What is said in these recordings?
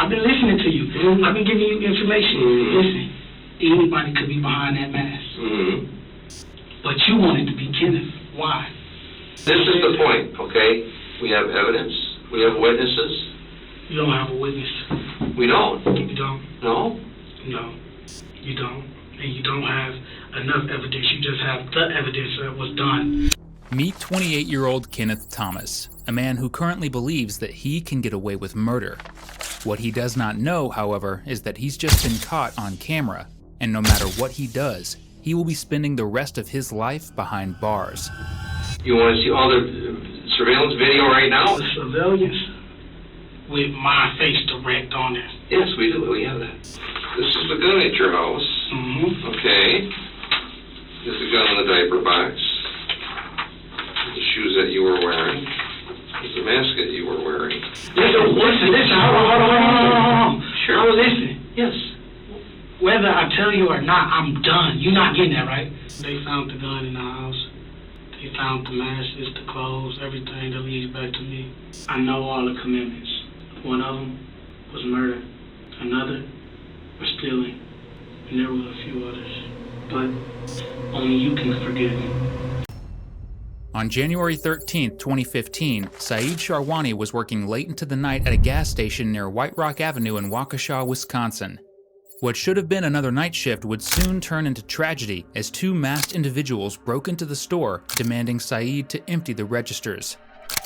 I've been listening to you. I've been giving you information. Listen, anybody could be behind that mask. But you wanted to be Kenneth. Why? This is the point, okay? We have evidence. We have witnesses. You don't have a witness. We don't. You don't? No? No, you don't. And you don't have enough evidence. You just have the evidence that was done. Meet 28-year-old Kenneth Thomas, a man who currently believes that he can get away with murder. What he does not know, however, is that he's just been caught on camera, and no matter what he does, he will be spending the rest of his life behind bars. You want to see all the surveillance video right now? The surveillance with my face direct on it. Yes, we do. We have that. This is the gun at your house. Okay. This is the gun in the diaper box. The shoes that you were wearing. This is the mask that you were wearing. Listen. Hold on. Sure. Listen. Yes. Whether I tell you or not, I'm done. You're not getting that, right? They found the gun in the house. They found the masks, the clothes, everything that leads back to me. I know all the commitments. One of them was murder. Another was stealing. And there were a few others. But only you can forgive me. On January 13, 2015, Saeed Sharwani was working late into the night at a gas station near Whiterock Avenue in Waukesha, Wisconsin. What should have been another night shift would soon turn into tragedy as two masked individuals broke into the store demanding Saeed to empty the registers.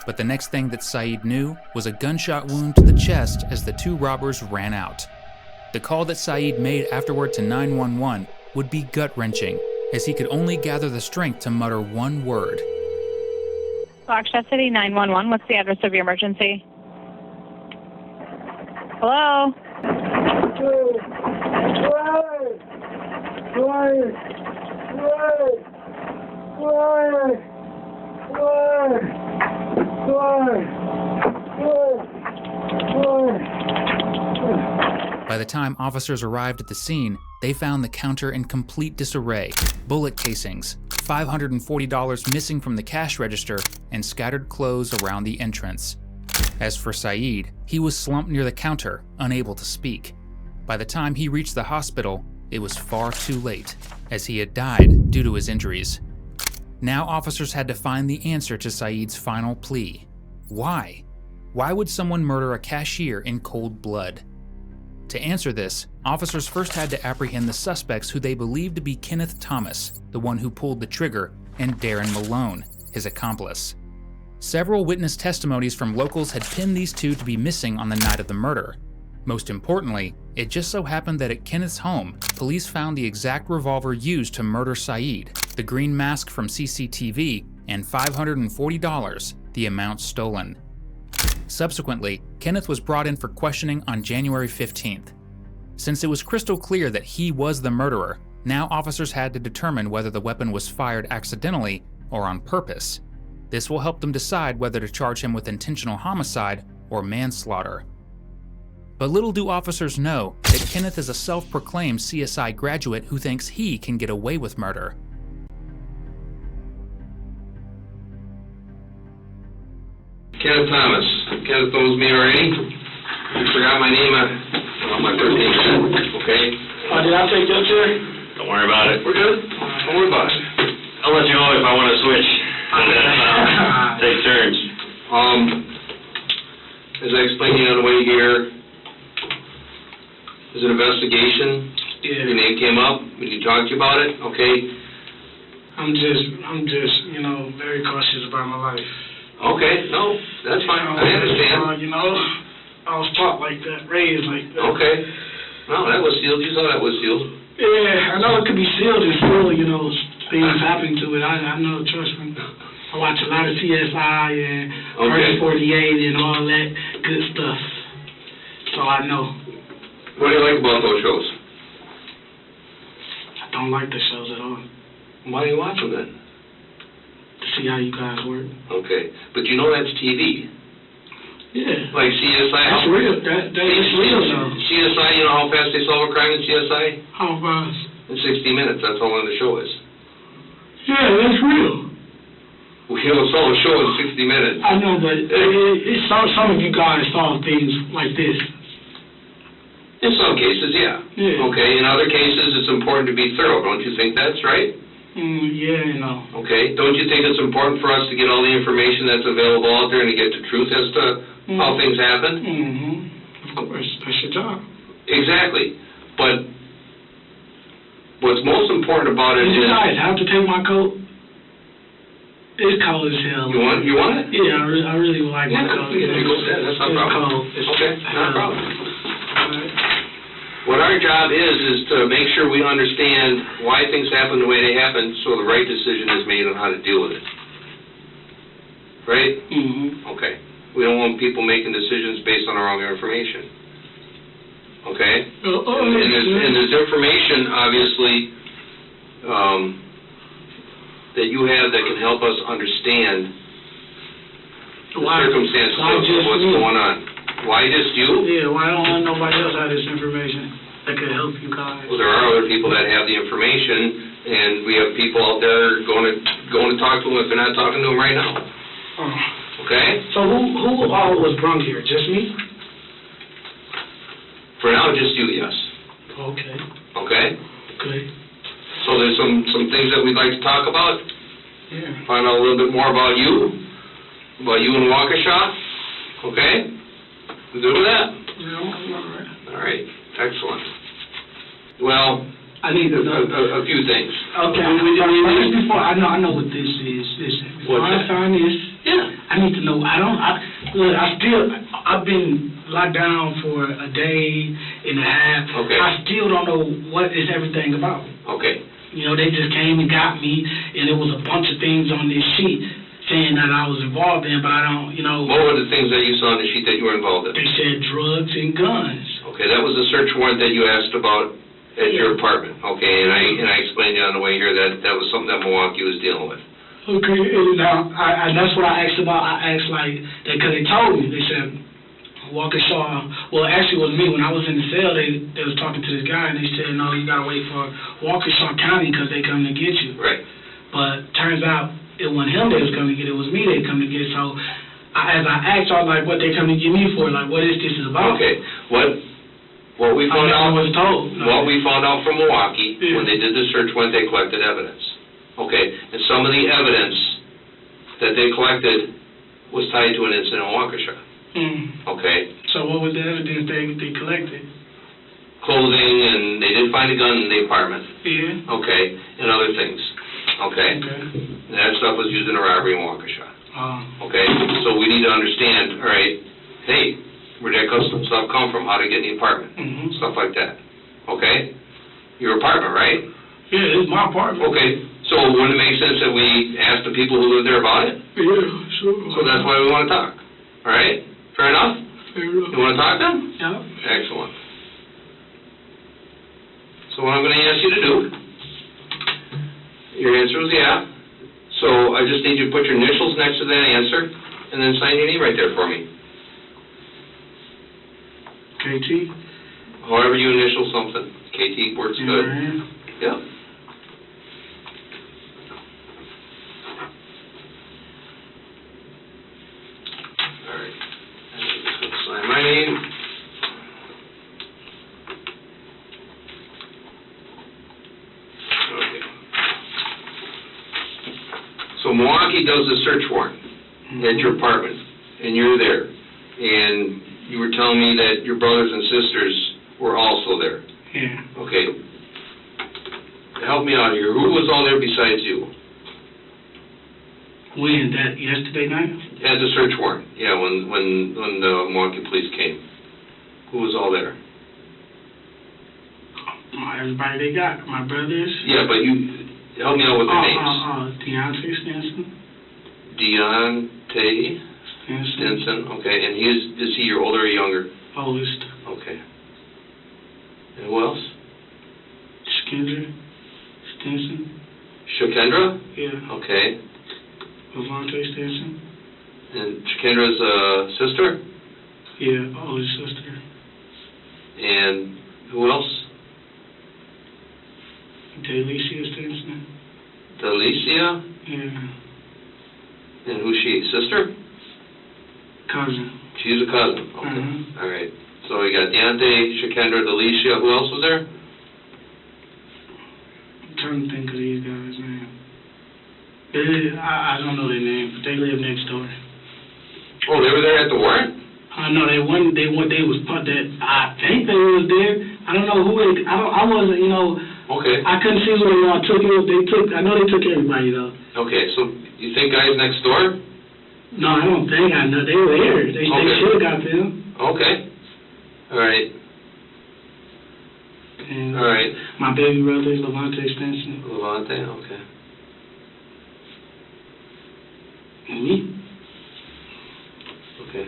But the next thing that Saeed knew was a gunshot wound to the chest as the two robbers ran out. The call that Saeed made afterward to 911 would be gut-wrenching, as he could only gather the strength to mutter one word. Waukesha City 911, what's the address of your emergency? Hello? By the time officers arrived at the scene, they found the counter in complete disarray, bullet casings, $540 missing from the cash register, and scattered clothes around the entrance. As for Saeed, he was slumped near the counter, unable to speak. By the time he reached the hospital, it was far too late, as he had died due to his injuries. Now officers had to find the answer to Saeed's final plea. Why? Why would someone murder a cashier in cold blood? To answer this, officers first had to apprehend the suspects who they believed to be Kenneth Thomas, the one who pulled the trigger, and Darren Malone, his accomplice. Several witness testimonies from locals had pinned these two to be missing on the night of the murder. Most importantly, it just so happened that at Kenneth's home, police found the exact revolver used to murder Saeed, the green mask from CCTV, and $540, the amount stolen. Subsequently, Kenneth was brought in for questioning on January 15th. Since it was crystal clear that he was the murderer, now officers had to determine whether the weapon was fired accidentally or on purpose. This will help them decide whether to charge him with intentional homicide or manslaughter. But little do officers know that Kenneth is a self-proclaimed CSI graduate who thinks he can get away with murder. Kenneth Thomas. Kenneth knows me already. You forgot my name on my birthday card, okay? Did I take your chair? Don't worry about it. We're good. Don't worry about it. I'll let you know if I want to switch. Take turns. As I explained to you on the way here, there's an investigation. Yeah. Your name came up. We need to talk to you about it, okay? I'm just, very cautious about my life. Okay, no, that's fine. I understand. I was taught like that, raised like that. Okay. No, that was sealed. You saw that was sealed. Yeah, I know it could be sealed and still, things happen to it. I know, trust me. I watch a lot of CSI and Okay. 48 and all that good stuff. So I know. What do you like about those shows? I don't like the shows at all. Why do you watch them then? To see how you guys work. Okay. But you know that's TV. Yeah. Like CSI. That's real. That is real, though. CSI, you know how fast they solve a crime in CSI? How fast? In 60 minutes. That's how long the show is. Yeah, that's real. We don't solve a show in 60 minutes. I know, but some of you guys solve things like this. In some cases, yeah. Yeah. Okay, in other cases, it's important to be thorough, don't you think that's right? Yeah, no. Okay, don't you think it's important for us to get all the information that's available out there and to get the truth as to how things happen? Of course, that's your job. Exactly, but what's most important about it Did you is... guys have to take my coat? It's cold as hell. You want it? Yeah, I really would like my Yeah, coat. you can go with that, that's not a problem. It's cold. Okay, not a problem. What our job is to make sure we understand why things happen the way they happen, so the right decision is made on how to deal with it. Right? Okay. We don't want people making decisions based on the wrong information. Okay? And there's information, obviously, that you have that can help us understand the circumstances of what's going on. Why just you? Yeah, why don't nobody else have this information that could help you guys? Well, there are other people that have the information, and we have people out there going to talk to them if they're not talking to them right now. Okay? So who all was brung here? Just me? For now, just you, yes. Okay. Okay? Okay. So there's some things that we'd like to talk about. Yeah. Find out a little bit more about you in Waukesha. Okay? You good with that? Yeah, I'm all right. All right. Excellent. Well, I need to know. a few things. Okay, first before I know what this is. Listen, before I sign this, I need to know. I've been locked down for a day and a half. Okay. I still don't know what is everything about. Okay. You know, they just came and got me, and there was a bunch of things on this sheet saying that I was involved in, but I don't, you know. What were the things that you saw on the sheet that you were involved in? They said drugs and guns. Okay, that was a search warrant that you asked about at your apartment. Okay, and I explained to you on the way here that that was something that Milwaukee was dealing with. Okay, and now, that's what I asked about. I asked, like, because they told me, they said, Waukesha, well, actually it was me. When I was in the cell, they was talking to this guy, and they said, no, you got to wait for Waukesha County because they come to get you. Right. But turns out it wasn't him they was coming to get, it was me they come to get. So as I asked, I was like, what they come to get me for? Like, what is this about? Okay, what we found out was told. What we found out from Milwaukee, when they did the search warrant, they collected evidence. Okay, and some of the evidence that they collected was tied to an incident in Waukesha. Okay. So what was the evidence they collected? Clothing, and they did find a gun in the apartment. Yeah. Okay, and other things. Okay. And that stuff was used in a robbery in Waukesha. Okay, so we need to understand, all right, hey, where did that stuff come from? How did it get in the apartment? Stuff like that. Okay? Your apartment, right? Yeah, it's my apartment. Okay, so wouldn't it make sense that we ask the people who live there about it? Yeah, sure. So that's why we want to talk. All right? Fair enough? Fair enough. You want to talk then? Yeah. Excellent. So what I'm going to ask you to do, your answer was yeah. So I just need you to put your initials next to that answer and then sign your name right there for me. KT? However you initial something. KT works good. Yep. All right. Sign my name. Okay. So Milwaukee does a search warrant at your apartment, and you're there. And you were telling me that your brothers and sisters were also there. Yeah. Okay. Help me out here. Who was all there besides you? When? That yesterday night? At the search warrant. Yeah, when the Milwaukee police came. Who was all there? Everybody they got. My brothers. Yeah, but you help me out with their names. Deontay Stinson. Deontay Stinson. Okay, and is he your older or younger? Oldest. Okay. And who else? Shakendra Stinson. Shakendra? Yeah. Okay. Levante Stinson. And Shakendra's sister? Yeah, oldest sister. And who else? Delicia Stinson. Delicia? Yeah. And who's she? Sister? Cousin. She's a cousin. Okay. All right. So So we got Deontay, Shakendra, Delisha. Who else was there? I'm trying to think of these guys' names. I don't know their name, but they live next door. Oh, they were there at the warrant? No, they was part that. I think they was there. I don't know who they. I wasn't. You know. Okay. I couldn't see who they all took. I know they took everybody though. Okay, so you think guys next door? No, I don't think. I know they were there. They should have got them. Okay. All right. And All right. my baby brother, Levante Stenson. Levante. Okay. And me. Okay.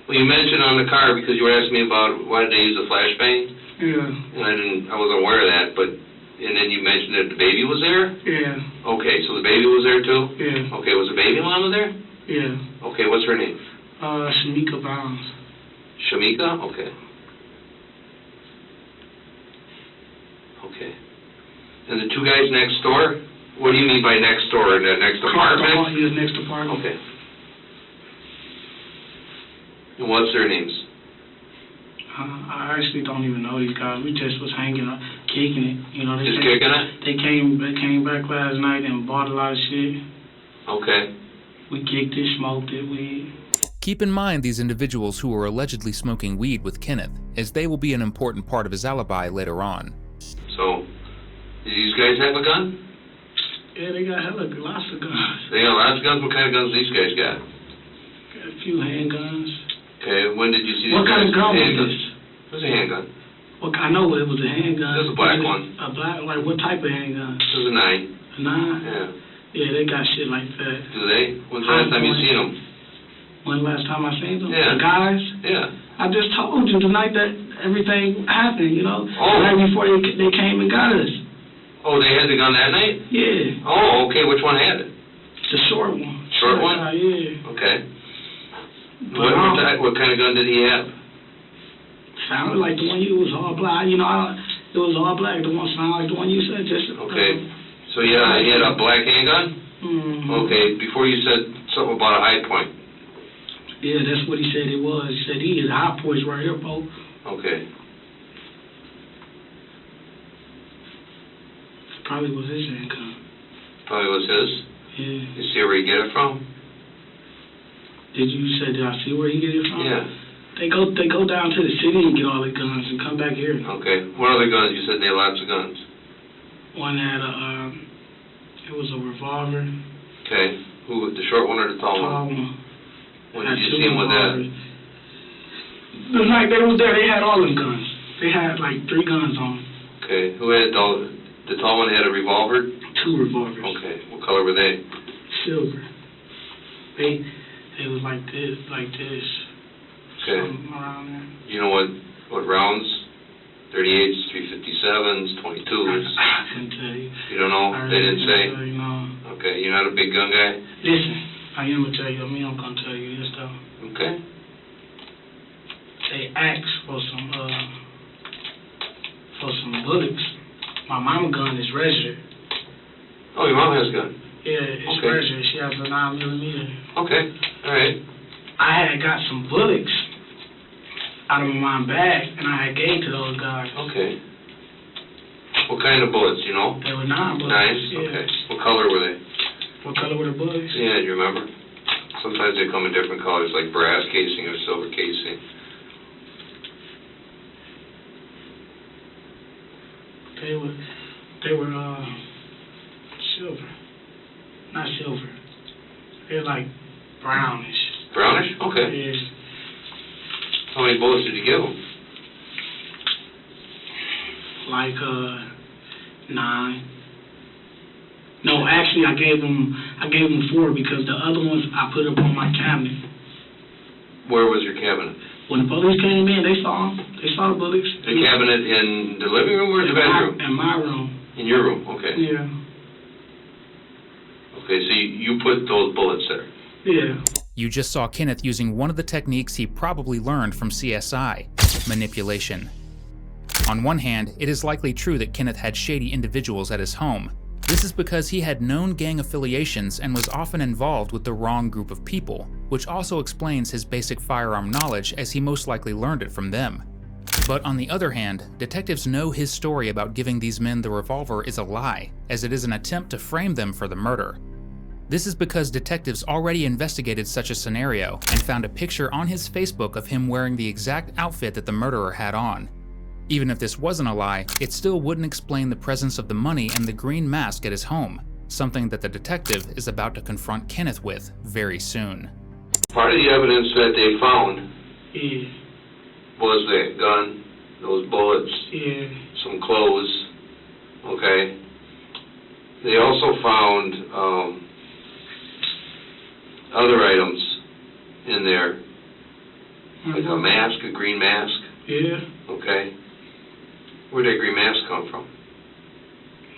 Well, you mentioned on the car because you were asking me about why did they use a flashbang, Yeah. and I wasn't aware of that. But and then you mentioned that the baby was there. Yeah. Okay, so the baby was there too. Yeah. Okay, was the baby mama there? Yeah. Okay, what's her name? Shamika Bounds. Shamika. Okay. Okay. And the two guys next door. What do you mean by next door? In the next apartment? His next apartment. Okay. And what's their names? I actually don't even know these guys. We just was hanging out, kicking it. You know, Just kicking it? They came back last night and bought a lot of shit. Okay. We kicked it, smoked it, weed. Keep in mind these individuals who are allegedly smoking weed with Kenneth, as they will be an important part of his alibi later on. So, do these guys have a gun? Yeah, they got lots of guns. They got lots of guns? What kind of guns these guys got? Got a few handguns. Okay, when did you see these What guys? kind of gun was Handguns. this? It was a handgun. I know it was a handgun. It was a black one. A black, like what type of handgun? It was a 9. A 9? Yeah. Yeah, they got shit like that. Do they? When's the last time you seen them? When last time I seen them? Yeah. The guys? Yeah. I just told you the night that everything happened, you know? Oh. Right before they came and got us. Oh, they had the gun that night? Yeah. Oh, okay. Which one had it? The short one. Short one? Yeah. Okay. But, What kind of gun did he have? sounded like the one you was all black. You know, it was all black. The one sounded like the one you said. Just Okay. So yeah, he had a black handgun? Mm-hmm. Okay. Before you said something about a high point. Yeah, that's what he said it was. He said he had high points right here, Bo. Okay. Probably was his handgun. Probably was his? Yeah. You see where he get it from? Did I see where he get it from? Yeah. They go down to the city and get all the guns and come back here. Okay. What other guns? You said they had lots of guns. One had it was a revolver. Okay. Who, the short one or the tall one? one. When did you see him with that? The night they was there, they had all them guns. They had like 3 guns on them. Okay. Who had the tall one had a revolver? 2 revolvers. Okay. What color were they? Silver. They was like this. Okay. Something around there. You know what rounds? 38s, 357s, 22s. I couldn't tell you. You don't know? I They really didn't say? couldn't tell you, no. Okay. You're not a big gun guy? Listen, I am gonna tell you. I'm gonna tell you this though. Okay. They asked for some bullets. My mama gun is registered. Oh, your mom has a gun? Yeah, it's Okay. registered. She has a 9mm. Okay. All right. I had got some bullets out of my bag, and I had gave to those guys. Okay. What kind of bullets, you know? They were 9 bullets. Nice. Yeah. Okay. What color were they? What color were the bullets? Yeah, do you remember? Sometimes they come in different colors, like brass casing or silver casing. They were silver. Not silver. They're like brownish. Brownish? Okay. Yeah. How many bullets did you give them? Like 9. No, actually, I gave them 4 because the other ones I put up on my cabinet. Where was your cabinet? When the police came in, they saw them. They saw the bullets. The cabinet in the living room or the bedroom? In my room. In your room, okay. Yeah. Okay, so you put those bullets there? Yeah. You just saw Kenneth using one of the techniques he probably learned from CSI, manipulation. On one hand, it is likely true that Kenneth had shady individuals at his home, This is because he had known gang affiliations and was often involved with the wrong group of people, which also explains his basic firearm knowledge as he most likely learned it from them. But on the other hand, detectives know his story about giving these men the revolver is a lie, as it is an attempt to frame them for the murder. This is because detectives already investigated such a scenario and found a picture on his Facebook of him wearing the exact outfit that the murderer had on. Even if this wasn't a lie, it still wouldn't explain the presence of the money and the green mask at his home, something that the detective is about to confront Kenneth with very soon. Part of the evidence that they found Yeah. was that gun, those bullets, Yeah. some clothes, okay? They also found other items in there, like a mask, a green mask, Yeah. okay? Where'd that green mask come from?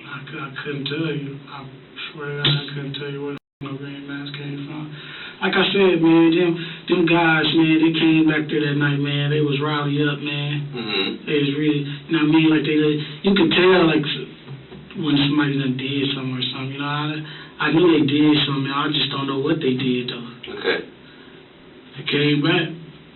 I couldn't tell you. I swear to God, I couldn't tell you where the green mask came from. Like I said, man, them guys, man, they came back there that night, man. They was rowdy up, man. Mm-hmm. They was really, you know what I mean? Like you could tell, like, when somebody done did something or something. You know, I knew they did something. I just don't know what they did though. Okay. They came back.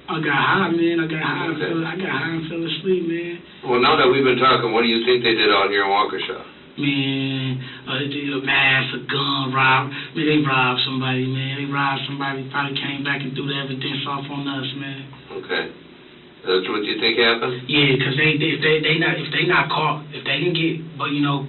I got high, man. I got high Okay. and fell asleep, man. Well, now that we've been talking, what do you think they did out here in Waukesha? Man, they did a mask, a gun, man, they robbed somebody, man. They robbed somebody, probably came back and threw the evidence off on us, man. Okay. That's what you think happened? Yeah, because if they not caught, if they didn't get,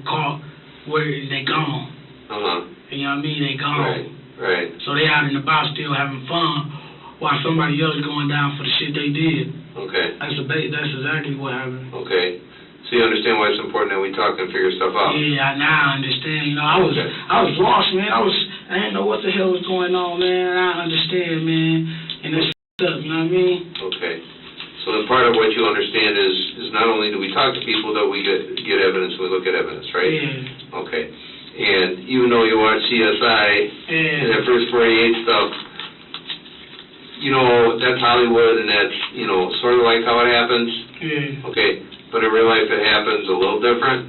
caught, where they gone. Uh-huh. You know what I mean? They gone. Right. So they out and about still having fun, while somebody else going down for the shit they did. Okay. That's exactly what happened. Okay. So you understand why it's important that we talk and figure stuff out? Yeah, now I understand. You know, I was lost, man. I didn't know what the hell was going on, man. I understand, man. And that's up, you know what I mean? Okay. So then part of what you understand is not only do we talk to people, that we get evidence, we look at evidence, right? Yeah. Okay. And even though you watch CSI and that first 48 stuff, you know, that's Hollywood and that's, you know, sort of like how it happens. Yeah. Okay. But in real life it happens a little different.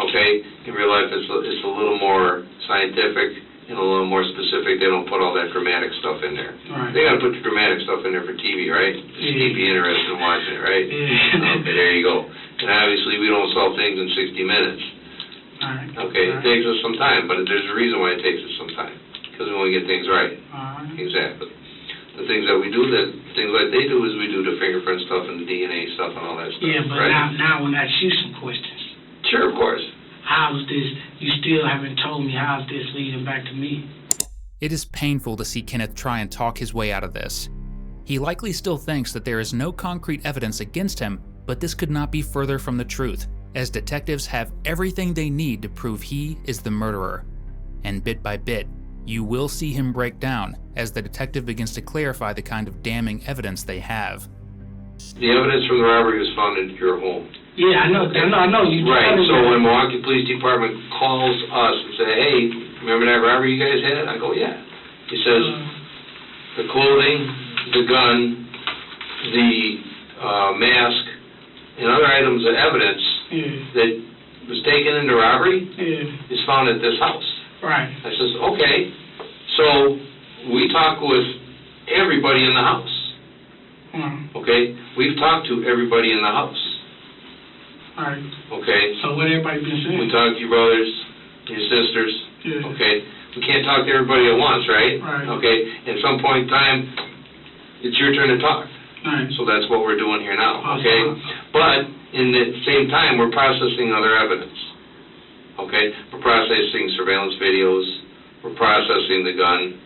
Okay. In real life it's a little more scientific and a little more specific. They don't put all that dramatic stuff in there. Right. They got to put the dramatic stuff in there for TV, right? Yeah. Keep you interested in watching it, right? Yeah. Okay, there you go. And obviously we don't solve things in 60 minutes. All right. Okay, it takes us some time, but there's a reason why it takes us some time. Because we want to get things right. All right. Exactly. The things that we do, things like they do, is we do the fingerprint stuff and the DNA stuff and all that stuff. Yeah, but right? now when I ask you some questions. Sure, of course. How's this? You still haven't told me how's this leading back to me. It is painful to see Kenneth try and talk his way out of this. He likely still thinks that there is no concrete evidence against him, but this could not be further from the truth, as detectives have everything they need to prove he is the murderer. And bit by bit, you will see him break down as the detective begins to clarify the kind of damning evidence they have. The evidence from the robbery was found in your home. Yeah, I know. You right. So when Milwaukee Police Department calls us and say, "Hey, remember that robbery you guys had?" I go, "Yeah." He says, "The clothing, the gun, the mask, and other items of evidence that was taken in the robbery is found at this house." Right. I says, "Okay." So we talk with everybody in the house. Okay? We've talked to everybody in the house. All right. Okay? So what everybody been saying? We talk to your brothers, your sisters. Yeah. Okay? We can't talk to everybody at once, right? Right. Okay? At some point in time, it's your turn to talk. Right. So that's what we're doing here now, okay? But in the same time, we're processing other evidence. Okay? We're processing surveillance videos. We're processing the gun.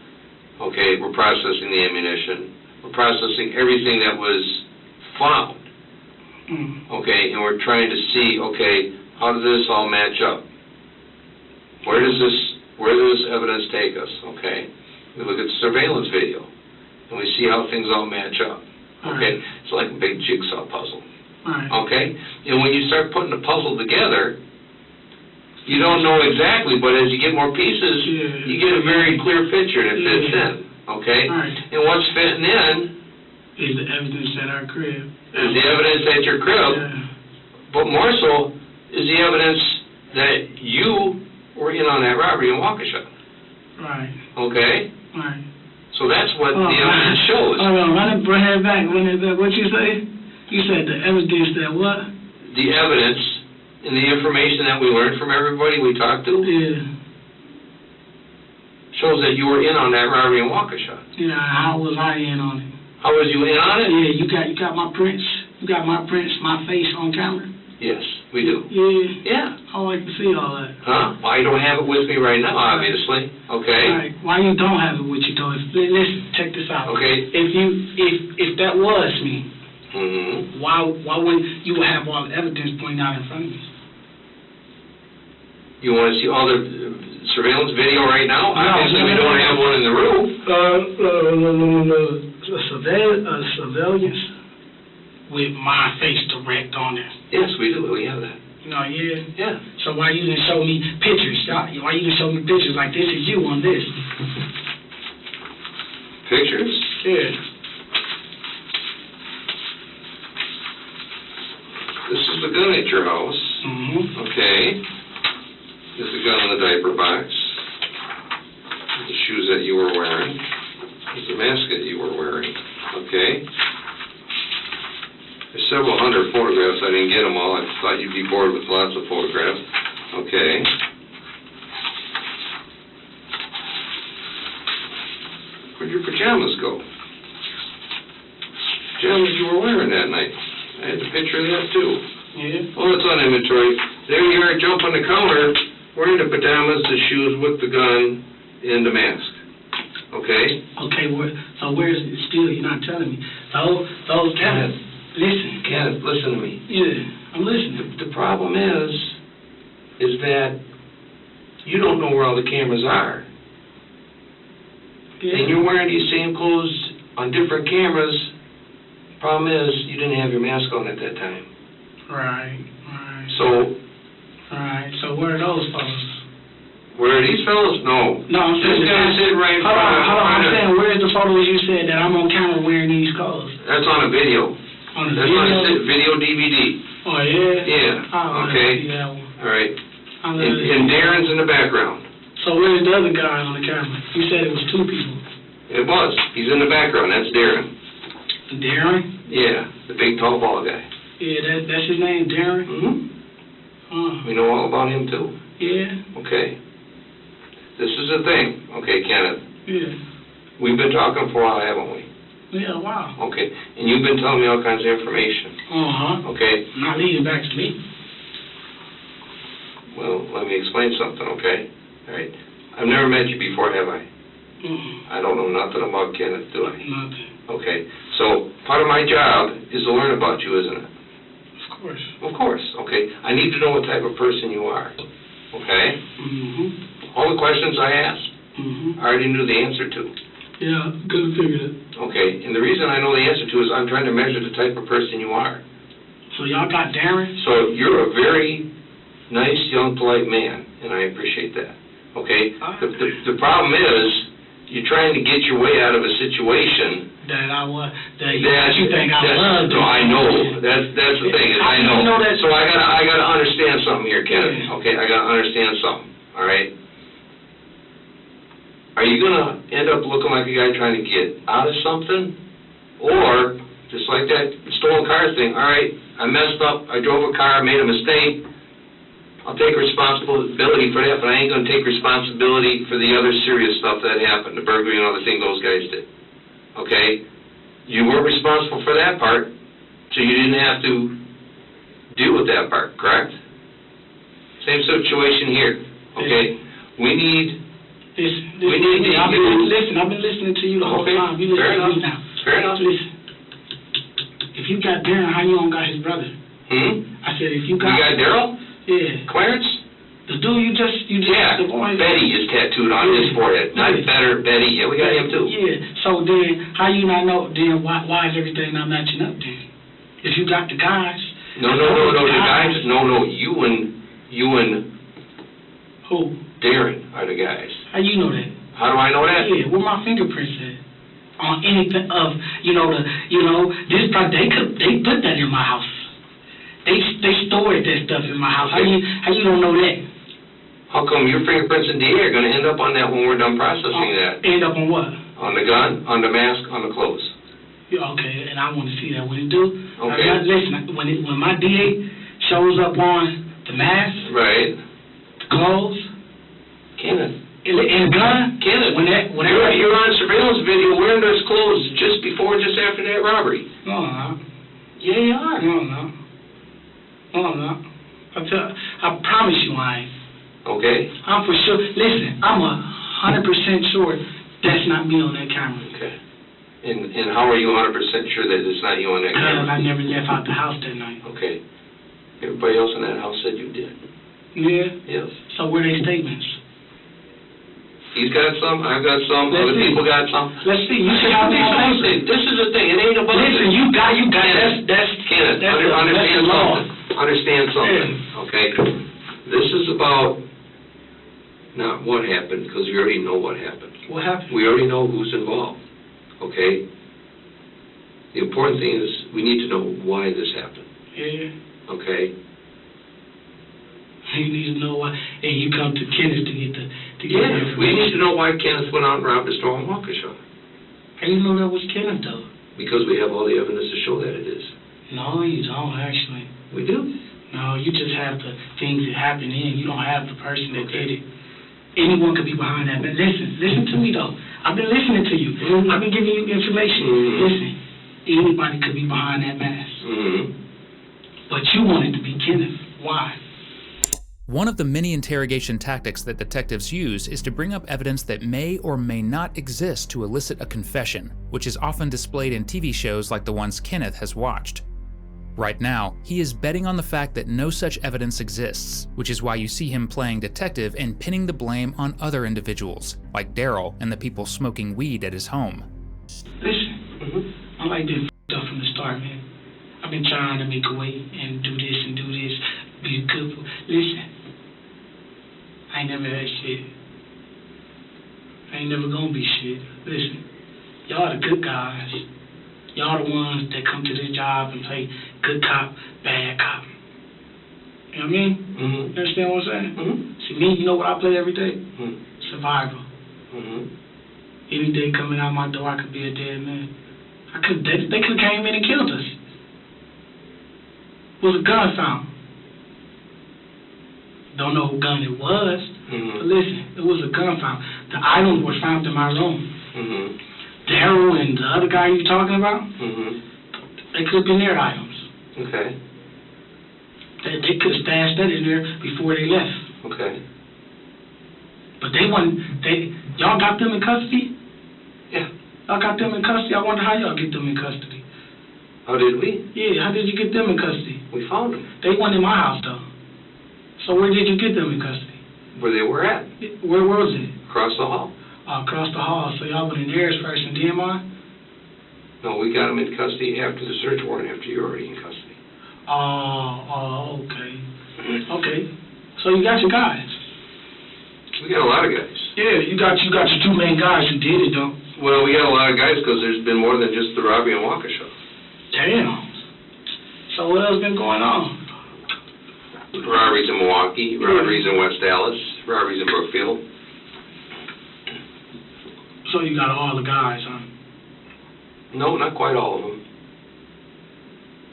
Okay? We're processing the ammunition. We're processing everything that was found. Okay? And we're trying to see, okay, how does this all match up? Where does this evidence take us? Okay? We look at the surveillance video, and we see how things all match up. Okay? It's like a big jigsaw puzzle. Okay? And when you start putting the puzzle together, you don't know exactly, but as you get more pieces, you get a very clear picture and it fits in. Okay? And what's fitting in is the evidence at our crib. Is the evidence at your crib, but more so is the evidence that you were in on that robbery in Waukesha. Right. Okay? Right. So that's what the evidence shows. Hold on, run it back. What you say? You said the evidence that what? The evidence and the information that we learned from everybody we talked to Yeah. shows that you were in on that robbery in Waukesha. Yeah, how was I in on it? How was you in on it? Yeah, you got my prints. You got my prints, my face on camera. Yes, we do. Yeah. Yeah. I like to see all that. Huh? Well, I don't have it with me right now, obviously. Okay? Right. Why you don't have it with you though? Listen, check this out. Okay. If that was me, Mm-hmm. why wouldn't you have all the evidence pointing out in front of me? You want to see all the surveillance video right now? No, Obviously, we don't have one in the room. Surveillance with my face direct on it. Yes, we do. We have that. No, yeah. Yeah. So why you didn't show me pictures? Why you didn't show me pictures like this is you on this? Pictures? Yeah. This is the gun at your house. Mm-hmm. Okay. This is the gun in the diaper box. The shoes that you were wearing. This is the mask that you were wearing. Okay. There's several hundred photographs. I didn't get them all. I thought you'd be bored with lots of photographs. Okay. Where'd your pajamas go? Pajamas you were wearing that night. I had a picture of that too. Yeah. Well, it's on inventory. There you are, jump on the counter, wearing the pajamas, the shoes, with the gun, and the mask. Okay? Okay, so where's it still? You're not telling me. Those guys. Listen. Kenneth, listen to me. Yeah, I'm listening. The problem is that you don't know where all the cameras are. Yeah. And you're wearing these same clothes on different cameras. Problem is, you didn't have your mask on at that time. Right. So where are those fellas? Where are these fellas? No. No, I'm saying... This guy's sitting right in front of... Hold on, I'm saying, where's the photos you said that I'm on camera wearing these clothes? That's on a video. On the That's video? on a video DVD. Oh, yeah? Yeah, okay. Yeah. All right. And Darren's in the background. So where's the other guy on the camera? You said it was two people. It was. He's in the background. That's Darren. Darren? Yeah, the big tall bald guy. Yeah, that's his name, Darren? Mm-hmm. We know all about him, too. Yeah. Okay. This is the thing. Okay, Kenneth. Yeah. We've been talking for a while, haven't we? Yeah, wow. Okay. And you've been telling me all kinds of information. Uh-huh. Okay. Not leading back to me. Well, let me explain something, okay? All right. I've never met you before, have I? I don't know nothing about Kenneth, do I? Nothing. Okay. So part of my job is to learn about you, isn't it? Of course. Of course. Okay. I need to know what type of person you are. Okay? Mm-hmm. All the questions I asked, Mm-hmm. I already knew the answer to. Yeah, good figure it. Okay. And the reason I know the answer to is I'm trying to measure the type of person you are. So y'all got Darren? So you're a very nice, young, polite man, and I appreciate that. Okay? The problem is you're trying to get your way out of a situation that you think I love. No, I know. That's the thing. Is I know. You know that. So I gotta understand something here, Kenneth. Yeah. Okay, I gotta understand something. All right. Are you gonna end up looking like a guy trying to get out of something, or just like that stolen car thing? All right, I messed up. I drove a car, made a mistake. I'll take responsibility for that, but I ain't gonna take responsibility for the other serious stuff that happened, the burglary and other thing those guys did. Okay? You were responsible for that part, so you didn't have to deal with that part, correct? Same situation here. Okay? We need Listen, I've been listening to you the whole time. You listen to me now. Fair enough. Listen. If you got Darren, how you don't got his brother? I said, if you got... You got Daryl? Yeah. Clarence? The dude you just yeah, the boy. Betty is tattooed on his forehead. Not better, Betty. Yeah, we got him too. Yeah. So then, how you not know? Then why is everything not matching up? Then, if you got the guys. No. The guys. No. You and. Who? Darren are the guys. How you know that? How do I know that? Yeah. Where my fingerprints at? On anything of this part they put that in my house. They stored that stuff in my house. Okay. How you don't know that? How come your fingerprints and DNA are gonna end up on that when we're done processing that? End up on what? On the gun, on the mask, on the clothes? Yeah, okay, and I want to see that. When it do, Okay. listen, when my DA shows up on the mask, Right. the clothes, Kenneth. and the gun, Kenneth, whenever you're on surveillance video wearing those clothes just before, just after that robbery. No, I'm not. Yeah, you are. No, I'm not. No, I'm not. I promise you I ain't. Okay. I'm for sure. Listen, I'm 100% sure that's not me on that camera. Okay. And how are you 100% sure that it's not you on that Because camera? I never left out the house that night. Okay. Everybody else in that house said you did. Yeah? Yes. So where they statements? He's got some, I've got some, Let's other see. people got some. Let's see. You should have more papers. This is the thing, it ain't about... Listen, you got Kenneth, Kenneth, understand the law. something. Understand something, okay? This is about not what happened, because we already know what happened. What happened? We already know who's involved, okay? The important thing is, we need to know why this happened, Yeah. okay? You need to know why. And you come to Kenneth to get the Yeah, information. we need to know why Kenneth went out and robbed a store in Waukesha. How you know that was Kenneth, though? Because we have all the evidence to show that it is. No, you don't, actually. We do. No, you just have the things that happen in. You don't have the person that did it. Anyone could be behind that. But listen to me, though. I've been listening to you. Mhm. I've been giving you information. Mhm. Listen, anybody could be behind that mask. Mm-hmm. But you want it to be Kenneth. Why? One of the many interrogation tactics that detectives use is to bring up evidence that may or may not exist to elicit a confession, which is often displayed in TV shows like the ones Kenneth has watched. Right now, he is betting on the fact that no such evidence exists, which is why you see him playing detective and pinning the blame on other individuals, like Daryl and the people smoking weed at his home. Listen, Mm-hmm. I like this stuff from the start, man. I've been trying to make a way and do this and do this, be good. Listen, I ain't never had shit. I ain't never gonna be shit. Listen, y'all the good guys. Y'all the ones that come to this job and play good cop, bad cop. You know what I mean? Mm-hmm. You understand what I'm saying? Mm-hmm. See, me, you know what I play every day? Mm-hmm. Survival. Mm-hmm. Any day coming out my door, I could be a dead man. They could have came in and killed us. Was a gun found. Don't know who gun it was, but listen, it was a gun found. The items were found in my room. Mm-hmm. Daryl and the other guy you talking about, Mm-hmm. they could have been their items. Okay. They could have stashed that in there before they left. Okay. But y'all got them in custody? Yeah. Y'all got them in custody? I wonder how y'all get them in custody. How did we? Yeah, how did you get them in custody? We found them. They weren't in my house, though. So where did you get them in custody? Where they were at. Where was it? Across the hall. Across the hall. So y'all went in theirs first and then mine? No, we got them in custody after the search warrant, after you were already in custody. Oh, okay. Okay. So you got your guys. We got a lot of guys. Yeah, you got your two main guys who did it, though. Well, we got a lot of guys because there's been more than just the robbery in Waukesha. Damn. So what else been going on? Robberies in Milwaukee, robberies in West Dallas, robberies in Brookfield. So you got all the guys, huh? No, not quite all of them.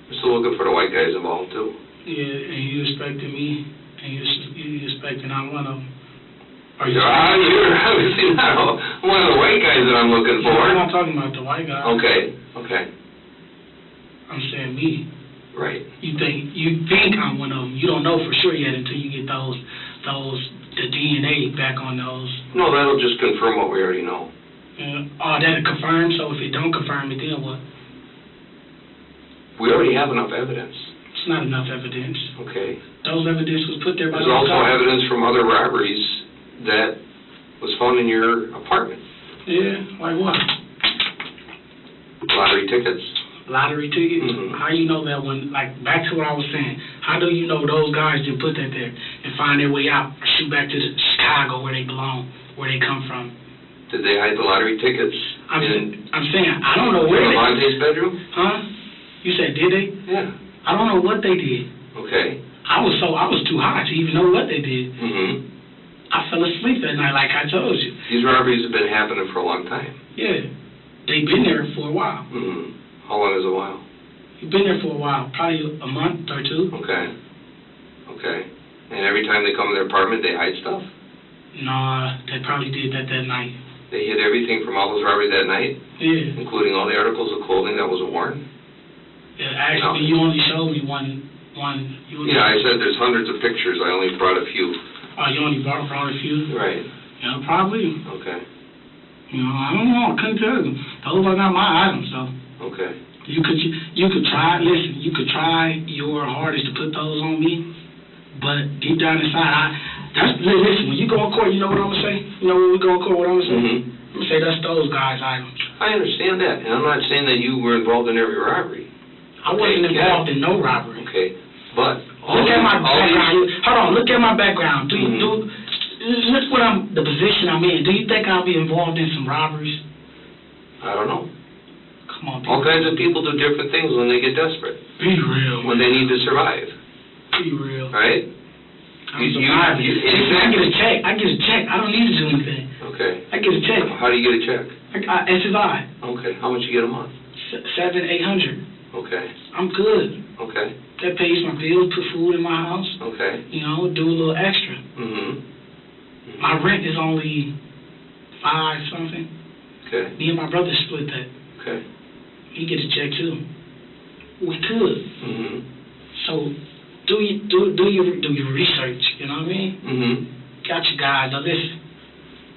We're still looking for the white guys involved, too. Yeah, and you expecting me, and you expecting I'm one of them. Are you? You're obviously not one of the white guys that I'm looking for. I'm not talking about the white guy. Okay. I'm saying me. Right. You think I'm one of them. You don't know for sure yet until you get the DNA back on those. No, that'll just confirm what we already know. That'll confirm. So if it don't confirm it, then what? We already have enough evidence. It's not enough evidence. Okay. Those evidence was put there by There's also evidence from other robberies that was found in your apartment. Yeah, like what? Lottery tickets. Lottery tickets? Mm-hmm. How you know that one? Like, back to what I was saying. How do you know those guys didn't put that there and find their way out, shoot back to Chicago where they belong, where they come from? Did they hide the lottery tickets I'm saying, I don't know where they... Levante's bedroom? Huh? You said, did they? Yeah. I don't know what they did. Okay. I was too high to even know what they did. Mm-hmm. I fell asleep that night, like I told you. These robberies have been happening for a long time. Yeah. They've been there for a while. Mm-hmm. How long is a while? You've been there for a while, probably a month or two. Okay. Okay. And every time they come to their apartment, they hide stuff? Nah, they probably did that night. They hid everything from all those robberies that night? Yeah. Including all the articles of clothing that was worn? Yeah, actually, you only showed me one. Yeah, I said there's hundreds of pictures. I only brought a few. Oh, you only brought a few? Right. Yeah, probably. Okay. You know, I don't know. I couldn't tell you. Those are not my items, though. Okay. You could try. Listen, you could try your hardest to put those on me, but deep down inside, listen. When you go in court, you know what I'm gonna say. You know when we go in court, what I'm gonna say. Mm-hmm. I'm gonna say that's those guys' items. I understand that, and I'm not saying that you were involved in every robbery. I wasn't involved in no robbery. Okay, but look at my background. Hold on, look at my background. Look the position I'm in. Do you think I'll be involved in some robberies? I don't know. Come on, all kinds of people do different things when they get desperate. Be real. When they need to survive. Be real. Right? I get a check. I don't need to do anything. Okay. I get a check. How do you get a check? SSI. Okay. How much you get a month? $700-800. Okay. I'm good. Okay. That pays my bills, put food in my house. Okay. You know, do a little extra. Mm-hmm. My rent is only $5 something. Okay. Me and my brother split that. Okay. He get a check too. We could. Mm-hmm. So do your research. You know what I mean? Mm-hmm. Got your guys. Now listen.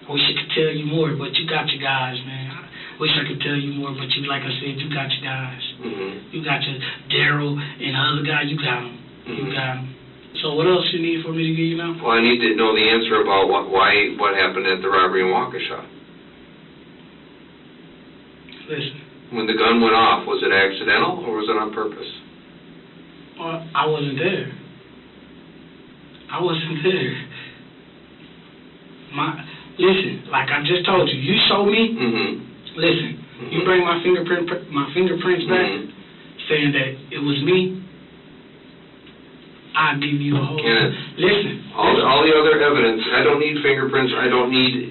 I wish I could tell you more, but you got your guys, man. I wish I could tell you more, but you, like I said, you got your guys. Mm-hmm. You got your Daryl and the other guy. You got them. Mm-hmm. You got them. So what else you need for me to give you now? Well, I need to know the answer about what happened at the robbery in Waukesha. Listen. When the gun went off, was it accidental or was it on purpose? Well, I wasn't there. Listen, like I just told you, you show me. Mm-hmm. Listen, mm-hmm. You bring my fingerprints back, saying that it was me. I'll give you a whole. Listen. All the other evidence. I don't need fingerprints. I don't need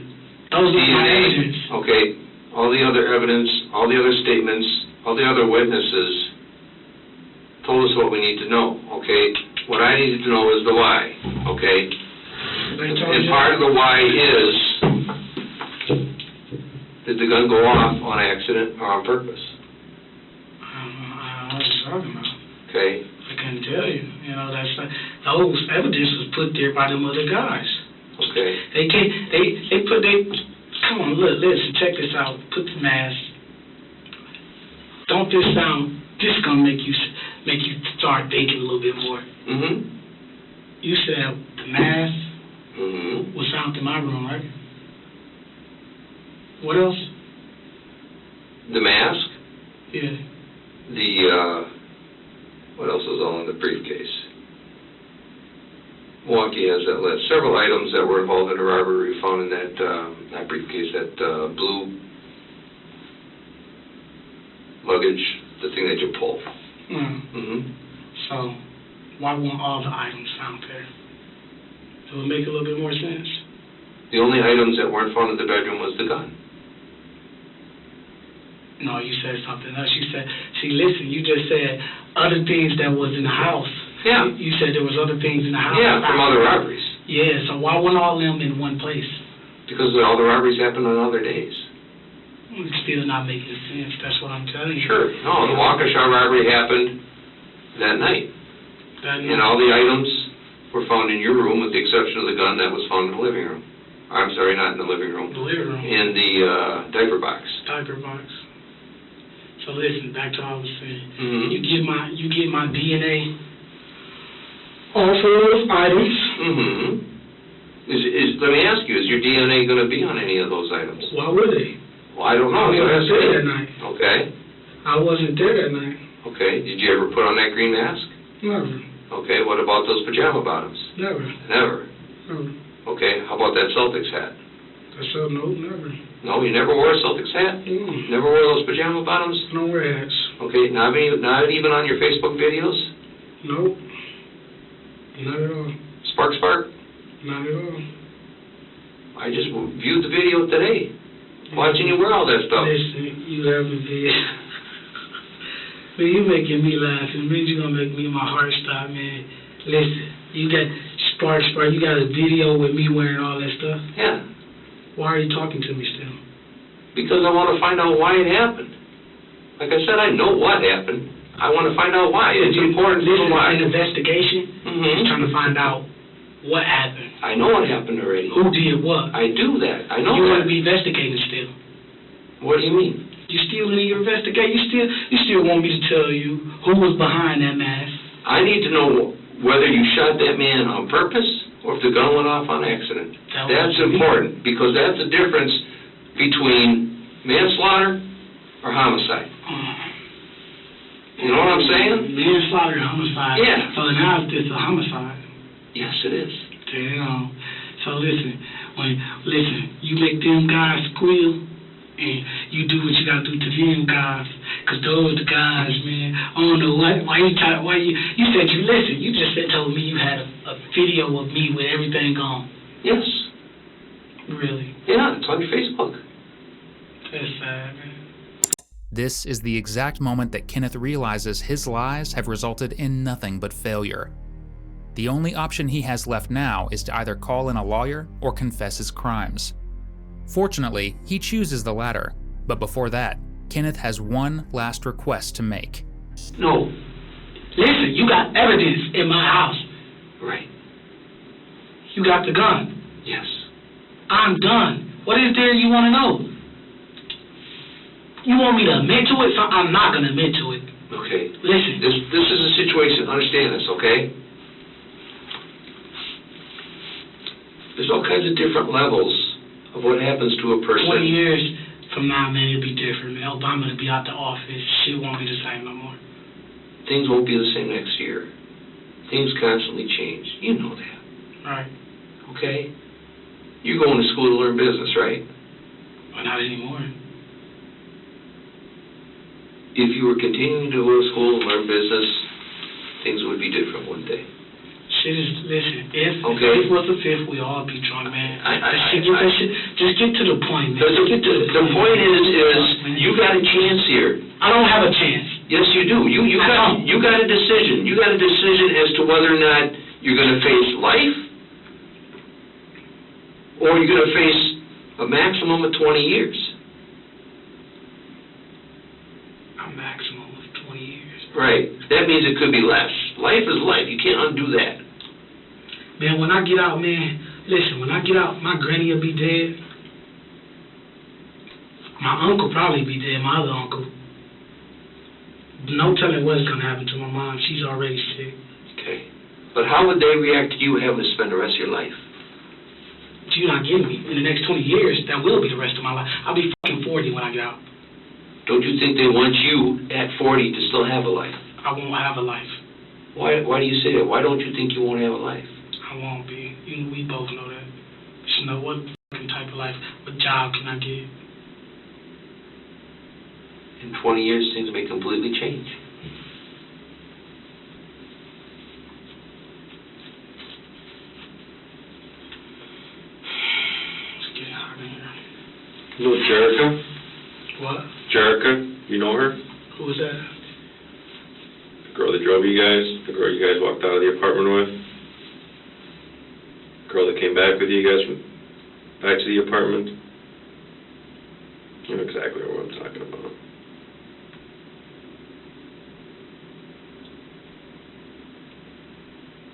those DNA. Are my evidence. Okay. All the other evidence, all the other statements, all the other witnesses told us what we need to know. Okay. What I need to know is the why. Okay. And part of the why is, did the gun go off on accident or on purpose? I don't know what you're talking about. Okay. I can't tell you. You know, those evidence was put there by them other guys. Okay. Come on, look, listen, check this out. Put the mask. Don't this gonna make you start thinking a little bit more. Mm-hmm. You said the mask mm-hmm. was found in my room, right? What else? The mask? Yeah. What else was all in the briefcase? Milwaukee has that list. Several items that were involved in the robbery we found in that briefcase, that blue luggage, the thing that you pull. Mm-hmm. So, why weren't all the items found there? It would make a little bit more sense. The only items that weren't found in the bedroom was the gun. No, you said something else. You said, listen, you just said other things that was in the house. Yeah. You said there was other things in the house. Yeah, from other robberies. Yeah, so why weren't all of them in one place? Because all the robberies happened on other days. It's still not making sense. That's what I'm telling you. Sure. No, the Waukesha robbery happened that night. And all the items were found in your room with the exception of the gun that was found in the living room. I'm sorry, not in the living room. The living room. In the diaper box. Diaper box. So listen, back to what I was saying. Mm-hmm. You get my DNA off of those items. Mm-hmm. Let me ask you, is your DNA going to be on any of those items? Why would they? Well, I don't know. I wasn't there that night. Okay. I wasn't there that night. Okay. Did you ever put on that green mask? Never. Okay. What about those pajama bottoms? Never. Never? No. Okay. How about that Celtics hat? No, never. No, you never wore a Celtics hat? Mm. Never wore those pajama bottoms? I don't wear hats. Okay. Not even on your Facebook videos? Nope. Not at all. Spark? Not at all. I just viewed the video today, watching you wear all that stuff. Listen, you have a video. Man, you making me laugh, and man, you gonna make my heart stop, man. Listen, you got Spark, you got a video with me wearing all that stuff? Yeah. Why are you talking to me still? Because I want to find out why it happened. Like I said, I know what happened. I want to find out why. It's important to know why. An investigation? Mm-hmm. Trying to find out what happened. I know what happened already. Who did what? I do that. I know you that. want to be investigating still? What do you mean? You still in your investigation? You still want me to tell you who was behind that mask? I need to know whether you shot that man on purpose or if the gun went off on accident. That's important, because that's the difference between manslaughter or homicide. You know what I'm saying? Manslaughter and homicide. Yeah. So now it's a homicide. Yes, it is. Damn. So listen, you make them guys squeal, and you do what you gotta do to them guys, cause those the guys, man. I don't know why you said you listen. You just told me you had a video of me with everything gone. Yes. Really? Yeah, it's on your Facebook. That's sad, man. This is the exact moment that Kenneth realizes his lies have resulted in nothing but failure. The only option he has left now is to either call in a lawyer or confess his crimes. Fortunately, he chooses the latter, but before that, Kenneth has one last request to make. No. Listen, you got evidence in my house. Right. You got the gun. Yes. I'm done. What is there you want to know? You want me to admit to it? So I'm not going to admit to it. Okay. Listen. This is a situation. Understand this, okay? There's all kinds of different levels of what happens to a person. 20 years from now, man, it'll be different. Man, Obama will be out the office. Shit won't be the same no more. Things won't be the same next year. Things constantly change. You know that. Right. Okay? You're going to school to learn business, right? But not anymore. If you were continuing to go to school and learn business, things would be different one day. Listen, if okay. it was the fifth, we all be drunk, man. Just get to the point, man. The point is you got a chance here. I don't have a chance. Yes, you do. You got a decision. You got a decision as to whether or not you're going to face life or you're going to face a maximum of 20 years. A maximum of 20 years. Right. That means it could be less. Life is life. You can't undo that. Man, when I get out, man, listen, when I get out, my granny will be dead. My uncle probably be dead, my other uncle. No telling what's going to happen to my mom. She's already sick. Okay. But how would they react to you having to spend the rest of your life? You're not getting me. In the next 20 years, that will be the rest of my life. I'll be fucking 40 when I get out. Don't you think they want you at 40 to still have a life? I won't have a life. Why do you say that? Why don't you think you won't have a life? I won't be. We both know that. Just know what fucking type of life, what job can I get? In 20 years, things may completely change. It's getting hot in here. You know Jerica? What? Jerica, you know her? Who was that? The girl that drove you guys? The girl you guys walked out of the apartment with? The girl that came back with you guys back to the apartment? You know exactly what I'm talking about.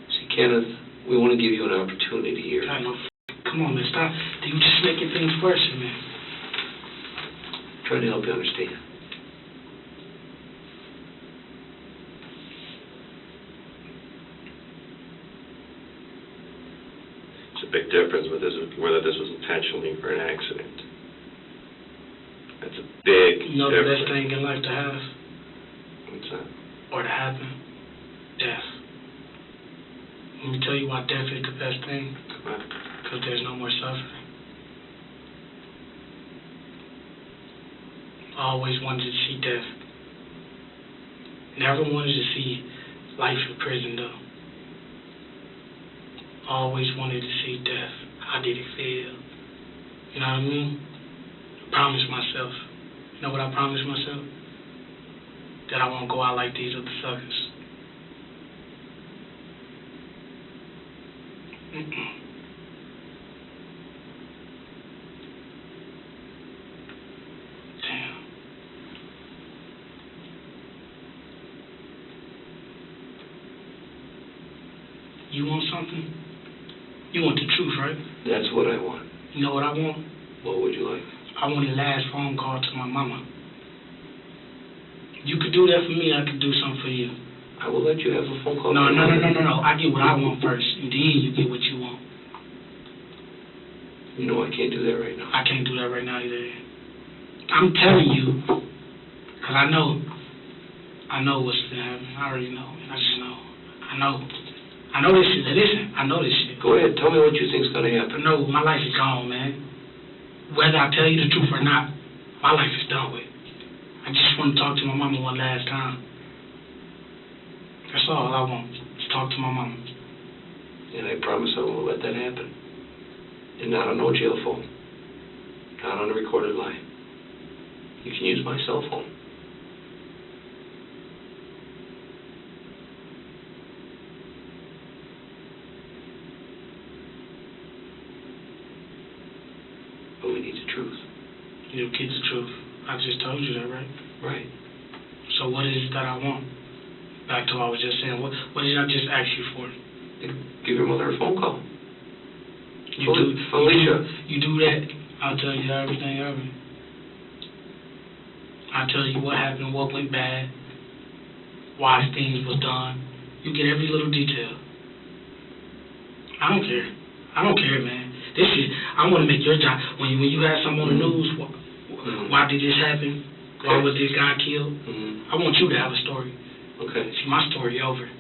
See, Kenneth, we want to give you an opportunity here. I know. Come on, man, stop. You just making things worse, man. Trying to help you understand. It's a big difference with whether this was intentionally or an accident. That's a big You know the difference. best thing in life to have? What's that? Or to happen? Death. Let me tell you why death is the best thing. Because there's no more suffering. I always wanted to see death. Never wanted to see life in prison, though. Always wanted to see death. How did it feel? You know what I mean? I promised myself. You know what I promised myself? That I won't go out like these other suckers. Damn. You want something? You want the truth, right? That's what I want. You know what I want? What would you like? I want the last phone call to my mama. You could do that for me, I could do something for you. I will let you have a phone call. No. I get what I want first, and then you get what you want. You know I can't do that right now. I can't do that right now either. I'm telling you, because I know what's going to happen. I already know. I just know. I know this shit. Listen, I know this shit. Go ahead, tell me what you think's going to happen. No, my life is gone, man. Whether I tell you the truth or not, my life is done with. I just want to talk to my mama one last time. That's all I want, is talk to my mama. And I promise I won't let that happen. And not on no jail phone. Not on a recorded line. You can use my cell phone. But we need the truth. You get the truth. I just told you that, right? Right. So what is it that I want? Back to what I was just saying. What did I just ask you for? Give your mother a phone call. Felicia. You do that, I'll tell you everything ever. I'll tell you what happened, what went bad, why things was done. You get every little detail. I don't care. I don't care, man. This shit, I want to make your job. When you have something on the news, why did this happen? Why was this guy killed? I want you to have a story. Okay. See, my story over.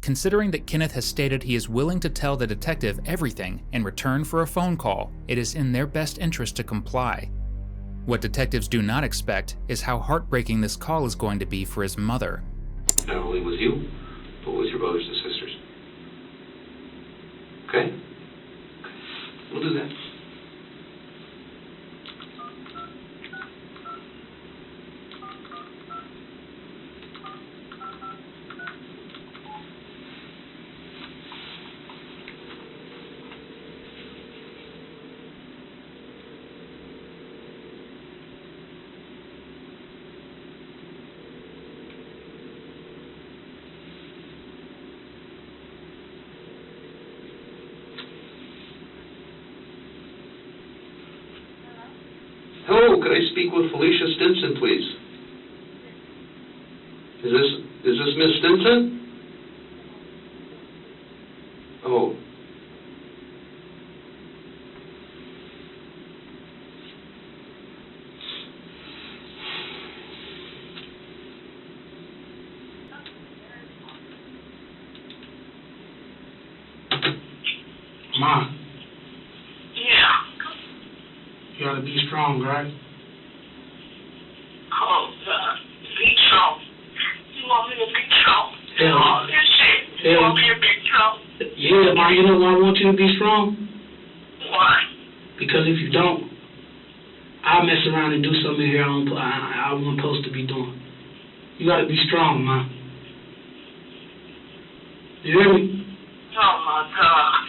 Considering that Kenneth has stated he is willing to tell the detective everything in return for a phone call, it is in their best interest to comply. What detectives do not expect is how heartbreaking this call is going to be for his mother. Not only with you, but with your brothers and sisters. Okay? We'll do that. Hello, could I speak with Felicia Stinson, please? Is this Miss Stinson? Oh. Ma, Yeah. you gotta be strong, right? Oh, God. Be strong. You want me to be strong? Yeah. Oh, this shit. You Yeah. want me to be strong? Yeah, Ma, you know why I want you to be strong? Why? Because if you don't, I'll mess around and do something here I wasn't supposed to be doing. You gotta be strong, Ma. You hear me? Oh, my God.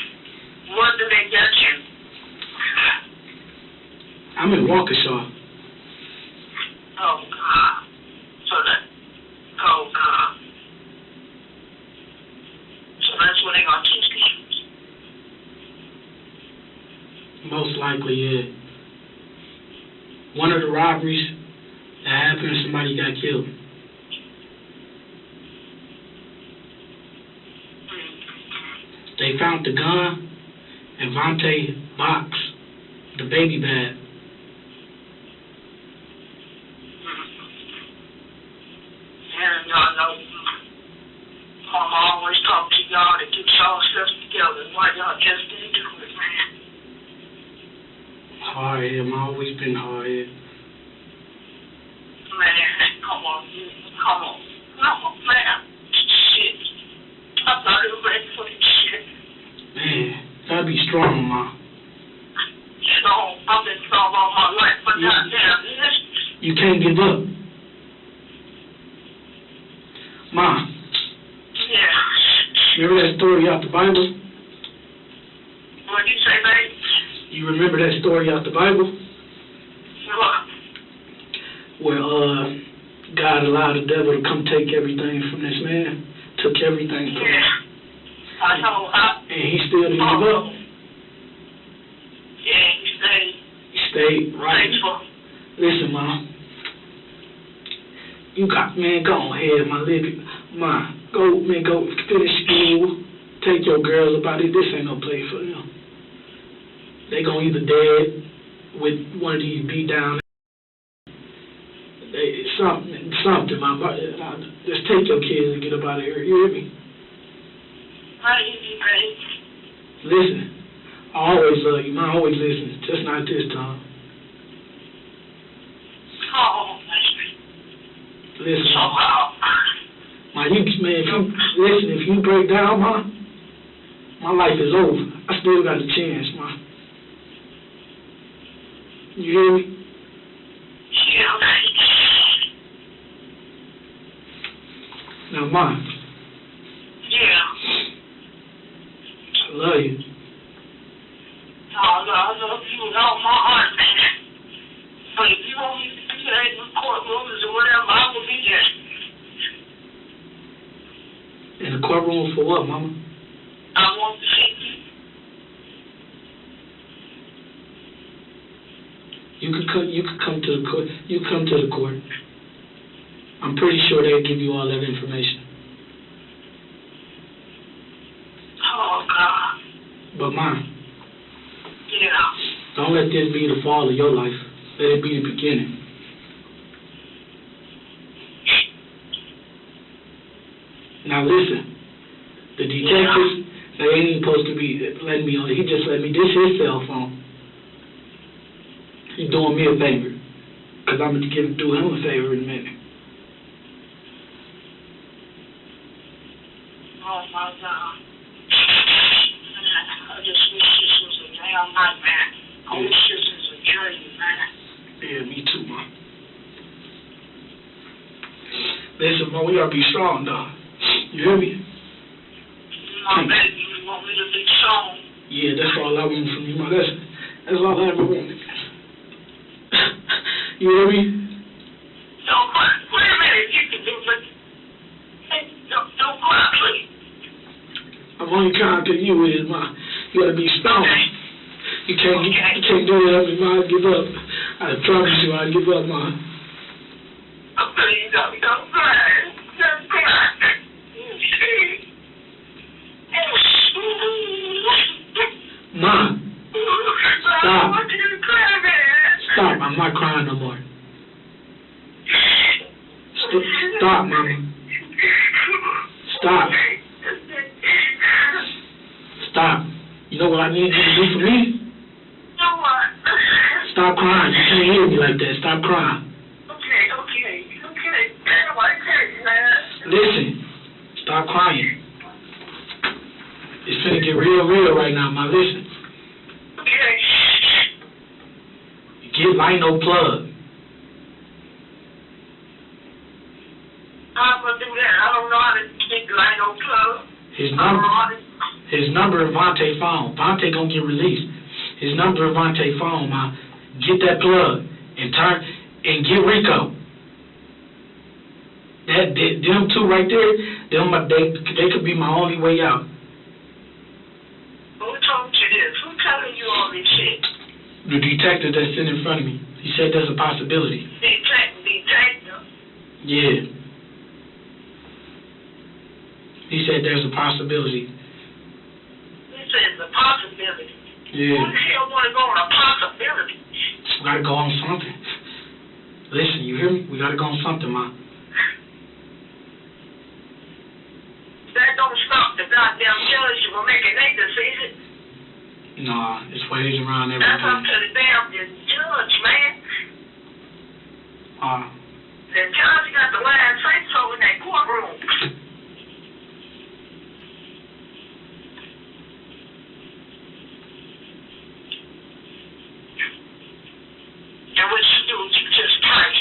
What did they get you? I'm in Waukesha. Oh, God. Oh, God. So that's where they gonna teach you? Most likely, yeah. One of the robberies that happened, somebody got killed. They found the gun and Vontae box, the baby bag. And I know Mama always talk to y'all to get y'all stuff together. Why y'all just didn't do it, man? Hard head, I'm always been hard head. Man, come on, man. Shit. I'm not even ready for this shit. Man, gotta be strong, Ma. Strong. I You can't give up. Ma, Yeah. remember that story out the Bible? What'd you say, babe? You remember that story out the Bible? What? Where, God allowed the devil to come take everything from this man, took everything from him, Yeah. I know. and he still didn't give up. Yeah, you stay He stayed right. faithful. Listen, Mom. You got, man, go ahead, my little, Ma, go finish school, take your girls about it. This ain't no play for them. They gonna either dead with one of these beat down. Something, Mom. Just take your kids and get up out of here. You hear me? How you be, babe? Listen, I always love you, Ma. Always listen. Just not this time. Oh, baby. Listen, So Ma. If you break down, Ma, my life is over. I still got a chance, Ma. You hear me? Yeah, baby. Now, Ma, Yeah. I love you. Oh, I love you with all my heart, man. But if you want me to do that in the courtrooms or whatever, I will be there. In the courtroom for what, Mama? I want to see you. You could come to the court. You come to the court. I'm pretty sure they'll give you all that information. Oh, God. But, Ma, Yeah. don't let this be the fall of your life. Let it be the beginning. Now listen, the detectives, they ain't even supposed to be letting me on. He just let me. This his cell phone. He's doing me a favor, cause I'm gonna do him a favor in a minute. Oh, my God. I just wish this was a damn nightmare. I wish this was a dream, man. Yeah, me too, Mom. Listen, Mom, we gotta be strong, dog. You hear me? My baby, you want me to be strong? Yeah, that's all I want from you, Mom. That's all I ever wanted. You hear me? No, wait a minute. You can do it. Hey, don't cry, please. I'm only counting you with it, Ma. You gotta be strong. Okay. You can't do it up, Ma. I give up. I promise you, I give up, Ma. Please, don't cry. Don't cry. Ma, I want you to cry, man. stop. I'm not crying no more. Stop, Mama. Stop. Stop. You know what I need you to do for me? No what? Stop crying. You can't hear me like that. Stop crying. Okay. Damn, I can't, man. Listen. Stop crying. It's finna get real right now, Ma. Listen. Okay. Get Lino plug. I'm gonna do that. I don't know how to speak Lino plug. His number in Vontae's phone. Vontae gonna get released. His number in Vontae's phone, Ma. Get that plug and get Rico. Them two right there, they could be my only way out. Who told you this? Who telling you all this shit? The detective that's sitting in front of me. He said there's a possibility. Detective? Yeah. He said there's a possibility. He said the possibility. Yeah. Who the hell want to go on a possibility? We gotta go on something. Listen, you hear me? We gotta go on something, Ma. That don't stop the goddamn judge from making their decision. Nah, it's ways around That's up everything. to the damn judge, man. The judge got the last say so in that courtroom. And what you do is you just pray.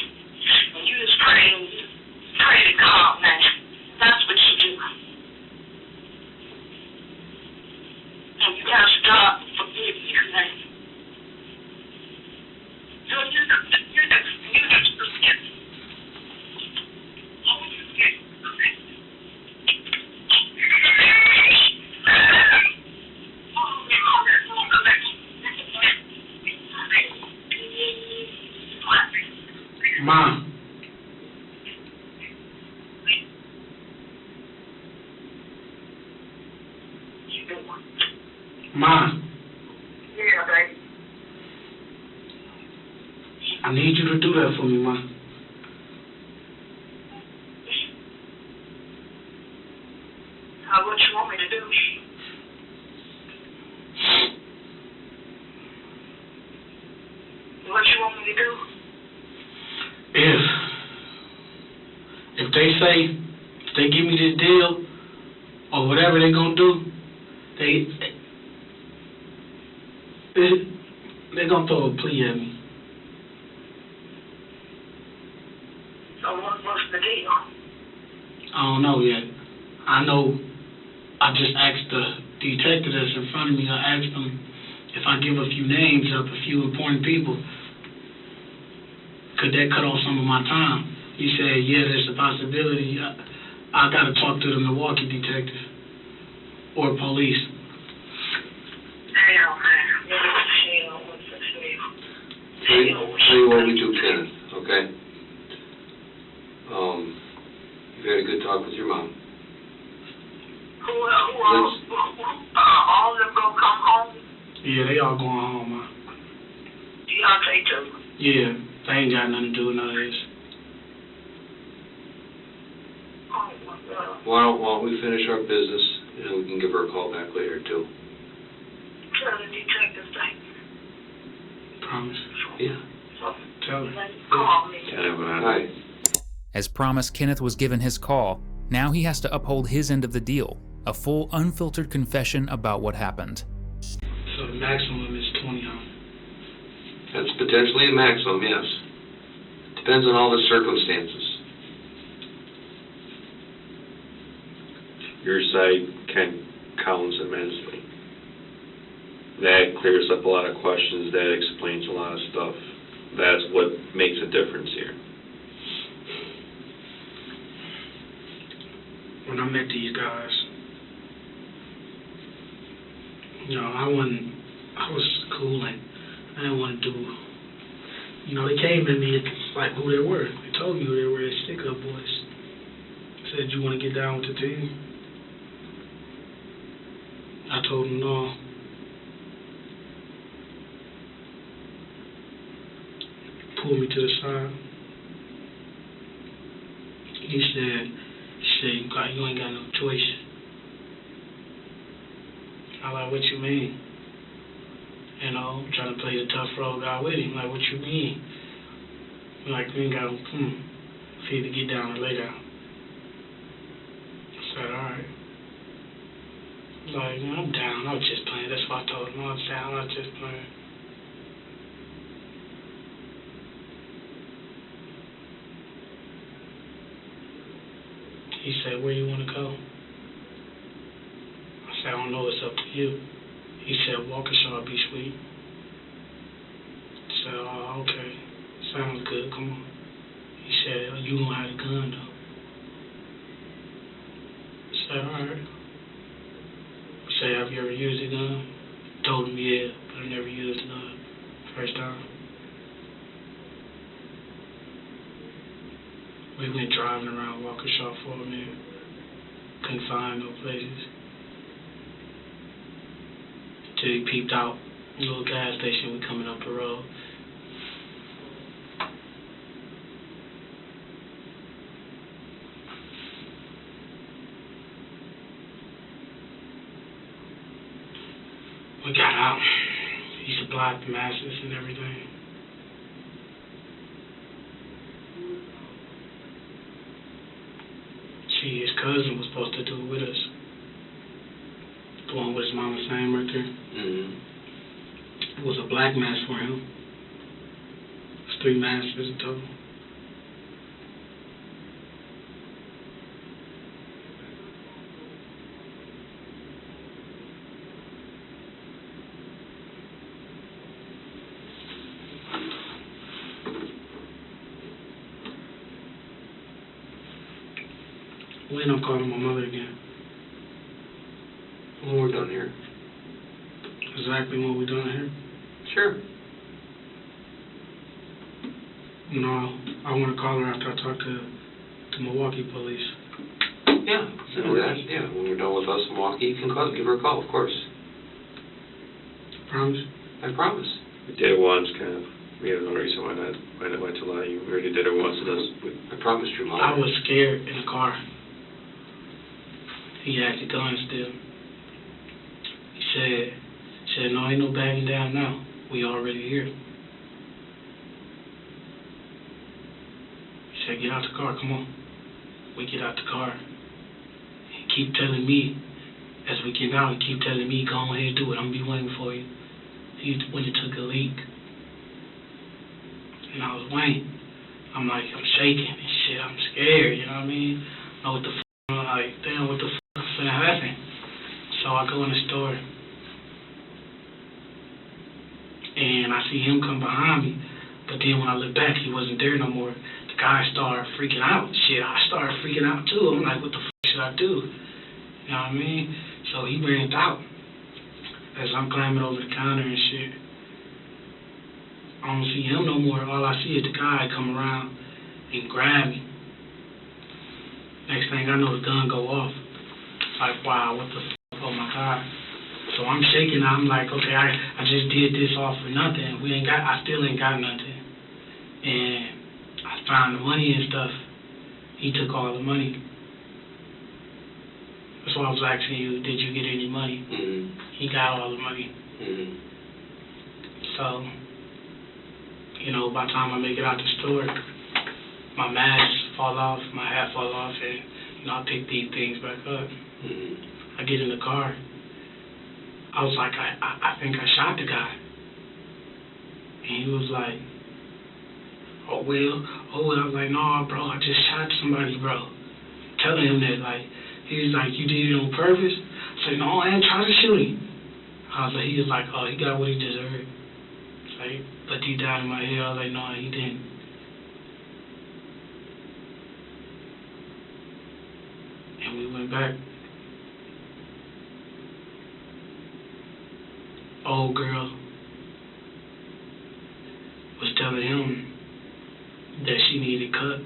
you doing? Ma, Yeah, baby. I need you to do that for me, Ma. What you want me to do? What you want me to do? If they give me this deal, or whatever they're gonna do, they're gonna throw a plea at me. So what's the deal? I don't know yet. I know I just asked the detective that's in front of me, I asked him if I give a few names of a few important people, could that cut off some of my time? He said, yeah, there's a possibility. I got to talk to the Milwaukee detective or police. Hell, man. Hell, what's the hell? Tell you what we do, Kenneth, okay? You had a good talk with your mom. Who all of them gonna come home? Yeah, they all going home, Ma. Deontay too? Yeah, they ain't got nothing to do with none of this. Oh my God. Why don't we finish our business, and we can give her a call back later, too. Tell the detective thing. Promise. Yeah. Tell her. Call me. Hi. As promised, Kenneth was given his call. Now he has to uphold his end of the deal, a full, unfiltered confession about what happened. So the maximum is 20 on. That's potentially a maximum, yes. Depends on all the circumstances. Your side counts immensely. That clears up a lot of questions. That explains a lot of stuff. That's what makes a difference here. When I met these guys, I was cool and I didn't want to do, they came at me like who they were. They told me who they were, they stick-up boys. Said, you want to get down with the team? I told them no. Pulled me to the side. He said, you ain't got no choice. I like, what you mean? Trying to play the tough road guy with him. Like, what you mean? Like, we ain't got, it's either get down or lay down. I said, alright. Like, I'm down. I was just playing. That's what I told him. I was down. I was just playing. He said, where you want to go? I said, I don't know. It's up to you. He said, Waukesha will be sweet. I said, oh, okay. Sounds good. Come on. He said, you don't have a gun, though. I said, all right. He said, have you ever used a gun? Told him, yeah, but I never used a gun. First time. We went driving around Waukesha for a minute. Couldn't find no places. Till he peeped out a little gas station. We coming up the road. We got out. He supplied the masses and everything. His cousin was supposed to do it with us. The one with his mama's name right there. Mm-hmm. It was a black mass for him. It's 3 masses in total. When I'm calling my mother again. When we're done here. Exactly when we're done here. Sure. No, I want to call her after I talk to Milwaukee police. Yeah, send her that. Yeah, when you're done with us in Milwaukee, you can call, give her a call, of course. Promise? I promise. We did it once, kind of. We have no reason why not to lie. You already did it once, and I promised your mother. I was scared in the car. He had the gun still. He said, no, ain't no backing down now. We already here. He said, get out the car, come on. We get out the car. He keep telling me, as we get out, he keep telling me, go ahead and do it. I'm gonna be waiting for you. He went and took a leak. And I was waiting. I'm like, I'm shaking and shit. I'm scared, you know what I mean? I know what the f***, I'm like, damn, what the f*** is gonna happen? So I go in the store. And I see him come behind me. But then when I look back, he wasn't there no more. The guy started freaking out. Shit, I started freaking out too. I'm like, what the f*** should I do? You know what I mean? So he ran out. As I'm climbing over the counter and shit, I don't see him no more. All I see is the guy come around and grab me. Next thing I know, the gun go off. Like, wow, what the f***? Oh my God. So I'm shaking. I'm like, okay, I just did this all for nothing. I still ain't got nothing. And I found the money and stuff. He took all the money. That's why I was asking you, did you get any money? Mm-hmm. He got all the money. Mm-hmm. So, you know, by the time I make it out the store, my mask fall off, my hat fall off, and, you know, I pick these things back up. Mm-hmm. I get in the car. I was like, I think I shot the guy. And he was like, oh, well. I was like, no, bro, I just shot somebody, bro. Telling him that, like, he was like, you did it on purpose? I said, no, I ain't trying to shoot him. He was like, oh, he got what he deserved. It's like, but deep down in my head, I was like, no, he didn't. And we went back. Old girl was telling him that she needed cut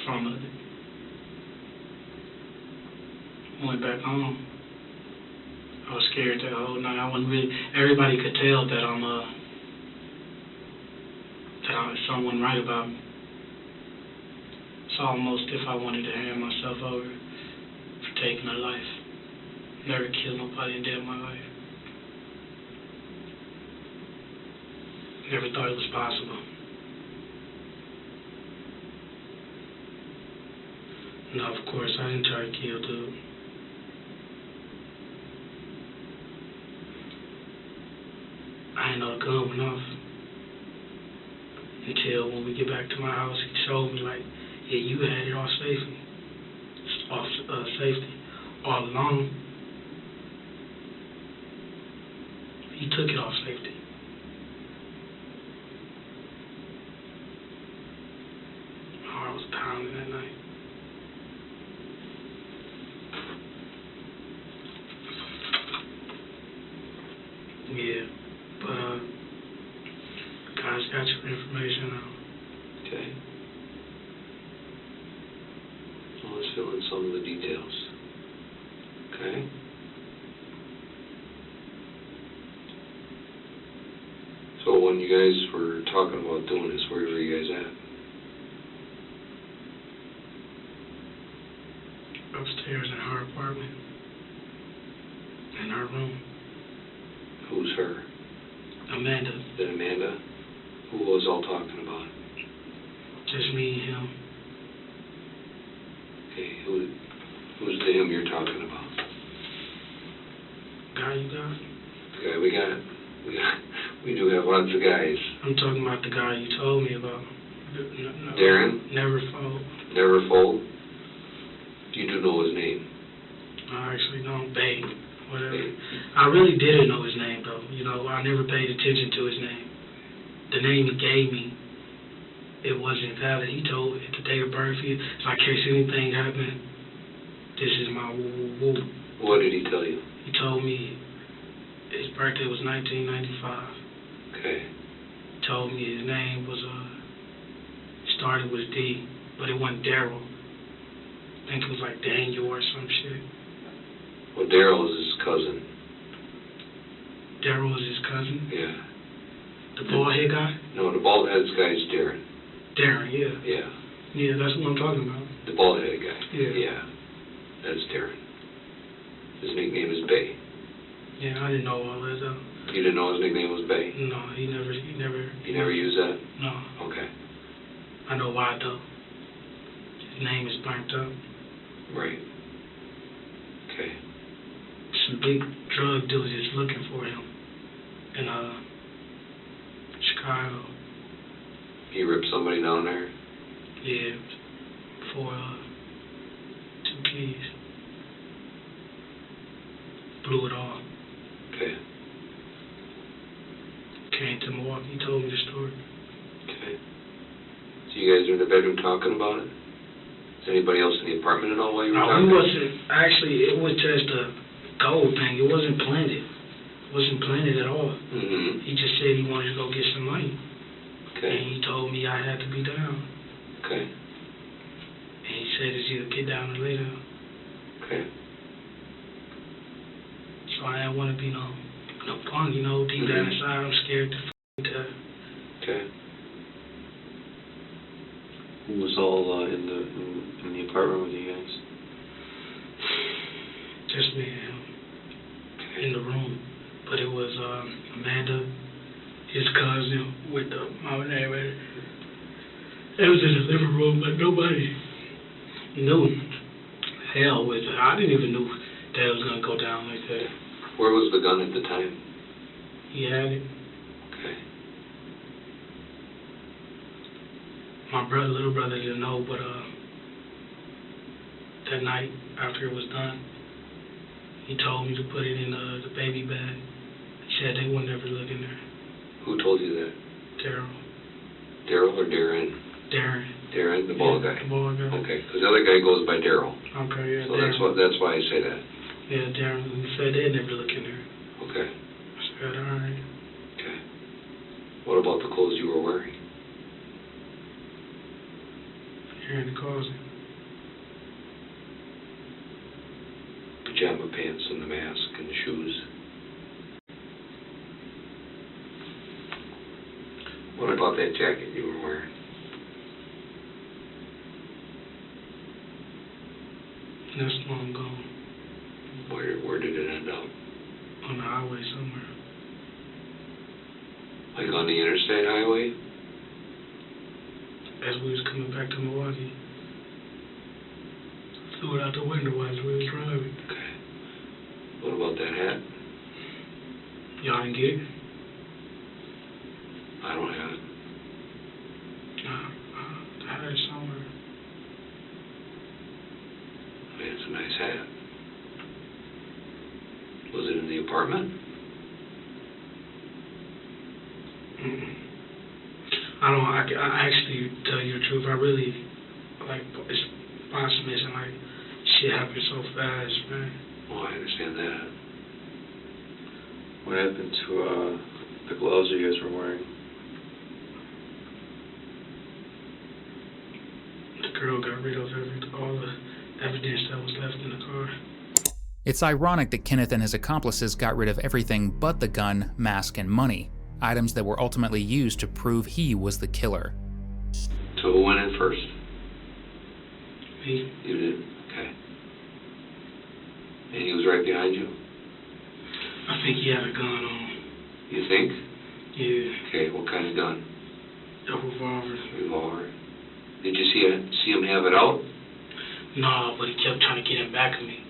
from it. Went back home. I was scared that whole night. I wasn't really. Everybody could tell that someone right about me. It's almost if I wanted to hand myself over for taking a life. Never killed nobody in day of my life. Never thought it was possible. No, of course, I didn't try to kill dude. I didn't know the gun went off until when we get back to my house, he showed me like, yeah, you had it off safety, all along. He took it off safety. My heart was pounding that night. Yeah, but guys got your information now. Okay. So let's fill in some of the details. Okay. So when you guys were talking about doing this, where were you guys at? Upstairs in her apartment, in her room. Who's her? Amanda. Then Amanda? Who was all talking about? Just me and him. Okay, who's the him you're talking about? Guy you got? The guy we got. We do have lots of guys. I'm talking about the guy you told me about. No, Darren? Never fold. Never fold? You do know his name. I actually don't. Babe. Whatever. Babe. I really didn't know his name, though. You know, I never paid attention to his name. The name he gave me, it wasn't valid. He told at the day of birth, if I case anything happen, this is my woo-woo-woo. What did he tell you? He told me his birthday was 1995. Okay. He told me his name was, started with D, but it wasn't Daryl. I think it was like Daniel or some shit. Well, Daryl is his cousin. Daryl was his cousin? Yeah. The bald head guy? No, the bald headed guy is Darren. Darren, yeah. Yeah. Yeah, that's what I'm talking about. The bald headed guy. Yeah. Yeah. That's Darren. His nickname is Bay. Yeah, I didn't know all that though. You didn't know his nickname was Bay? No, he never. You never used that? No. Okay. I know why though. His name is burnt up. Right. Okay. Some big drug dealers is looking for him in Chicago. He ripped somebody down there? Yeah, for 2 keys. Blew it all. Okay. Came to Milwaukee. He told me the story. Okay. So you guys are in the bedroom talking about it? Is anybody else in the apartment at all while you were No, talking? we wasn't. Actually, it was just a gold thing. It wasn't planted. It wasn't planted at all. Mm-hmm. He just said he wanted to go get some money. Okay. And he told me I had to be down. Okay. And he said it's either get down or lay down. Okay. So I didn't want to be no punk, you know. Deep down inside, I'm scared to death. Okay. Who was all in the apartment with you guys? Just me and him in the room. But it was Amanda, his cousin, with the mom and dad. It was in the living room, but nobody knew. Hell, I didn't even know that it was going to go down like that. Where was the gun at the time? He had it. Okay. My little brother didn't know, but that night after it was done, he told me to put it in the baby bag. He said they would never look in there. Who told you that? Daryl. Daryl or Darren? Darren. Darren, the bald guy? The bald guy. Okay, because the other guy goes by Daryl. Okay, yeah, So Darren. that's why I say that. Yeah, Darren. He said they'd never look in there. Okay. I said, all right. Okay. What about the clothes you were wearing? Here in the closet. Pajama pants and the mask and the shoes. What about that jacket you were wearing? That's long gone. Where did it end up? On the highway somewhere. Like on the interstate highway? As we was coming back to Milwaukee. Threw it out the window as we was driving. Okay. What about that hat? Y'all didn't get it? I don't have it. I had it somewhere. I mean, it's a nice hat. Was it in the apartment? I actually, tell you the truth, I really, like, it's spots missing, like, shit happened so fast, man. Oh, I understand that. What happened to the gloves you guys were wearing? The girl got rid of all the evidence that was left in the car. It's ironic that Kenneth and his accomplices got rid of everything but the gun, mask, and money, items that were ultimately used to prove he was the killer. So who went in first? Me? You did? Okay. And he was right behind you? I think he had a gun on. You think? Yeah. Okay, what kind of gun? A revolver. Revolver. Did you see him have it out? No, but he kept trying to get him back at me.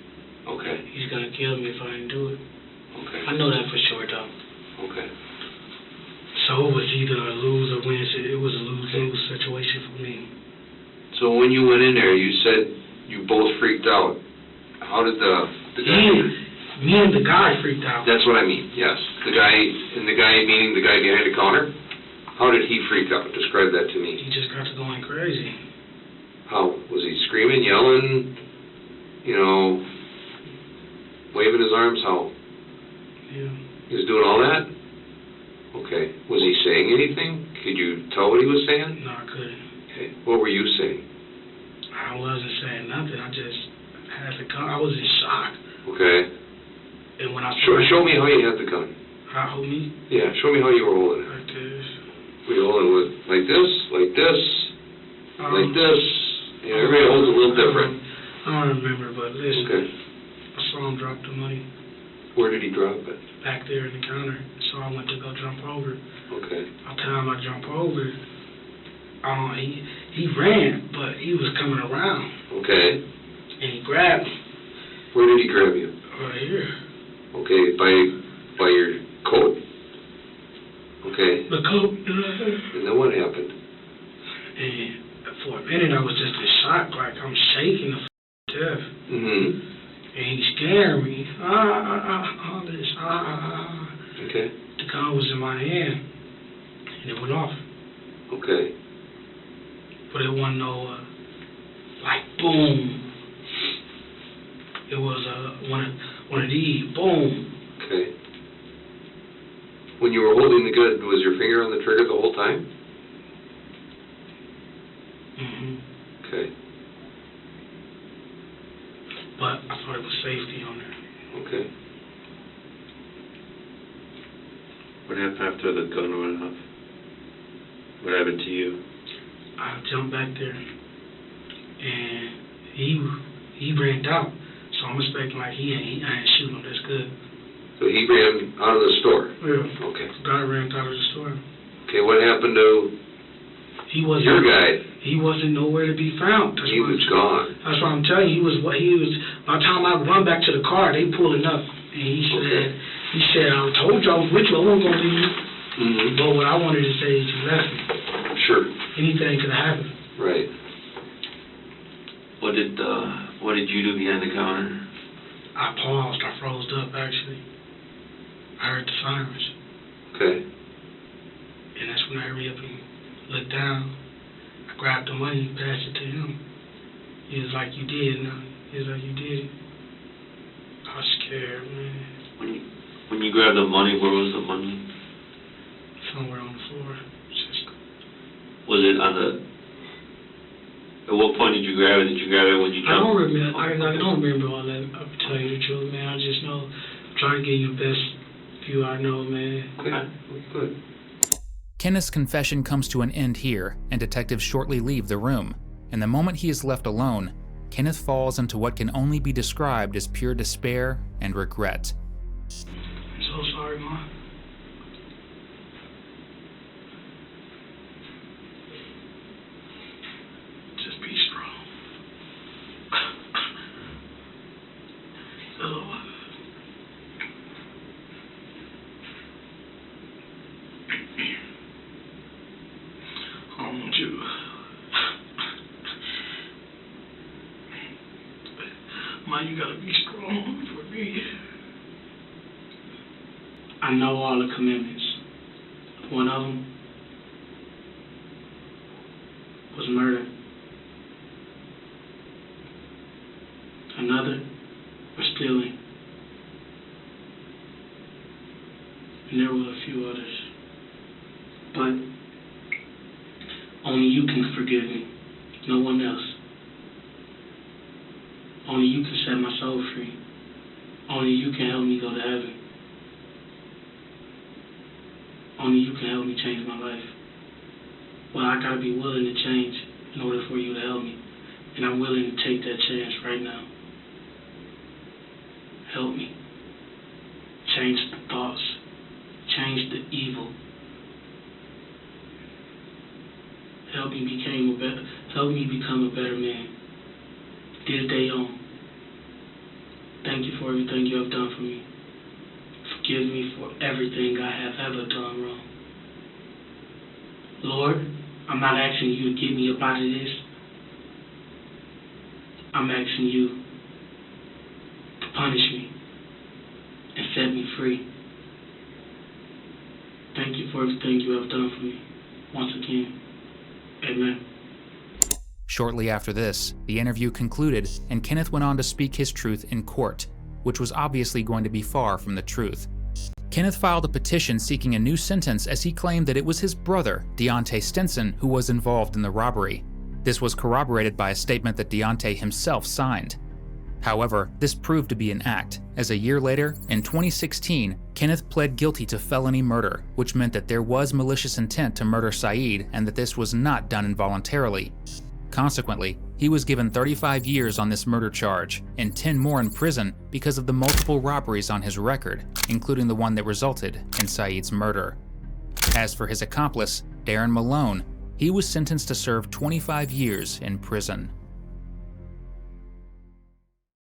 Okay. He's gonna kill me if I didn't do it. Okay. I know that for sure, though. Okay. So it was either a lose or win. It was a lose-lose situation for me. So when you went in there, you said you both freaked out. How did the guy... Me and the guy freaked out. That's what I mean, yes. The guy meaning the guy behind the counter? How did he freak out? Describe that to me. He just got to going crazy. How? Was he screaming, yelling, waving his arms? How? Yeah. He was doing all that? Okay. Was he saying anything? Could you tell what he was saying? No, I couldn't. Okay. What were you saying? I I wasn't saying nothing. I just had the gun. I was in shock. Okay. And when I Show me how you had the gun. How hold me? Yeah, show me how you were holding it. Like this. Were you holding it with, like this, like this, like this? Yeah, everybody holds a little different. I don't remember, but listen. Okay. I saw him drop the money Where did he drop it? back there in the counter, so I went to go jump over. Okay. By the time I jump over, he ran, but he was coming around, Okay. and he grabbed me Where did he grab you? right here. Okay, by your coat? Okay. The coat. And then what happened? And for a minute, I was just in shock, like I'm shaking to death. Mm-hmm. And he scared me. All this. Okay. The gun was in my hand, and it went off. Okay. But it wasn't no, like, boom. It was one of these, boom. Okay. When you were holding the gun, was your finger on the trigger the whole time? Mm-hmm. Okay. But I thought it was safety on there. Okay. What happened after the gun went off? What happened to you? I jumped back there, and he ran out. So I'm expecting like I ain't shooting him. That's good. So he ran out of the store? Yeah. Okay. The guy ran out of the store. Okay, what happened to He wasn't. your guy? He wasn't nowhere to be found. He was gone. That's what I'm telling you. He was. By the time I run back to the car, they pulling up, and he said, I told you I was with you. I wasn't gonna leave you. Mm-hmm. But what I wanted to say is you left me. Sure. Anything could have happened. Right. What did you do behind the counter? I paused. I froze up, actually. I heard the sirens. Okay. And that's when I hurried up and looked down. I grabbed the money and passed it to him. He was like, you did, no. He was like, you did. I was scared, man. When you grabbed the money, where was the money? Somewhere on the floor. Just, Was it on the... At what point did you grab it? Did you grab it when you I jumped? don't remember. I don't remember all that. I'll tell you the truth, man. I just know I'm trying to give you the best view I know, man. Okay. Good. Kenneth's confession comes to an end here, and detectives shortly leave the room. And the moment he is left alone, Kenneth falls into what can only be described as pure despair and regret. I'm so sorry, Mom. Just be strong. Oh. I want you. Ma, you gotta be strong for me. I know all the commitments. One of them was murder. Another was stealing. And there were a few others. But only you can forgive me. No one else. Only you can set my soul free. Only you can help me go to heaven. Only you can help me change my life. Well, I gotta be willing to change in order for you to help me. And I'm willing to take that chance right now. Help me. Change the thoughts. Change the evil. Help me become a better man. This day on. Thank you for everything you have done for me. Forgive me for everything I have ever done wrong. Lord, I'm not asking you to get me up out of this. I'm asking you to punish me and set me free. Thank you for everything you have done for me. Once again, amen. Shortly after this, the interview concluded, and Kenneth went on to speak his truth in court, which was obviously going to be far from the truth. Kenneth filed a petition seeking a new sentence as he claimed that it was his brother, Deontay Stinson, who was involved in the robbery. This was corroborated by a statement that Deontay himself signed. However, this proved to be an act, as a year later, in 2016, Kenneth pled guilty to felony murder, which meant that there was malicious intent to murder Saeed and that this was not done involuntarily. Consequently, he was given 35 years on this murder charge and 10 more in prison because of the multiple robberies on his record, including the one that resulted in Saeed's murder. As for his accomplice, Darren Malone, he was sentenced to serve 25 years in prison.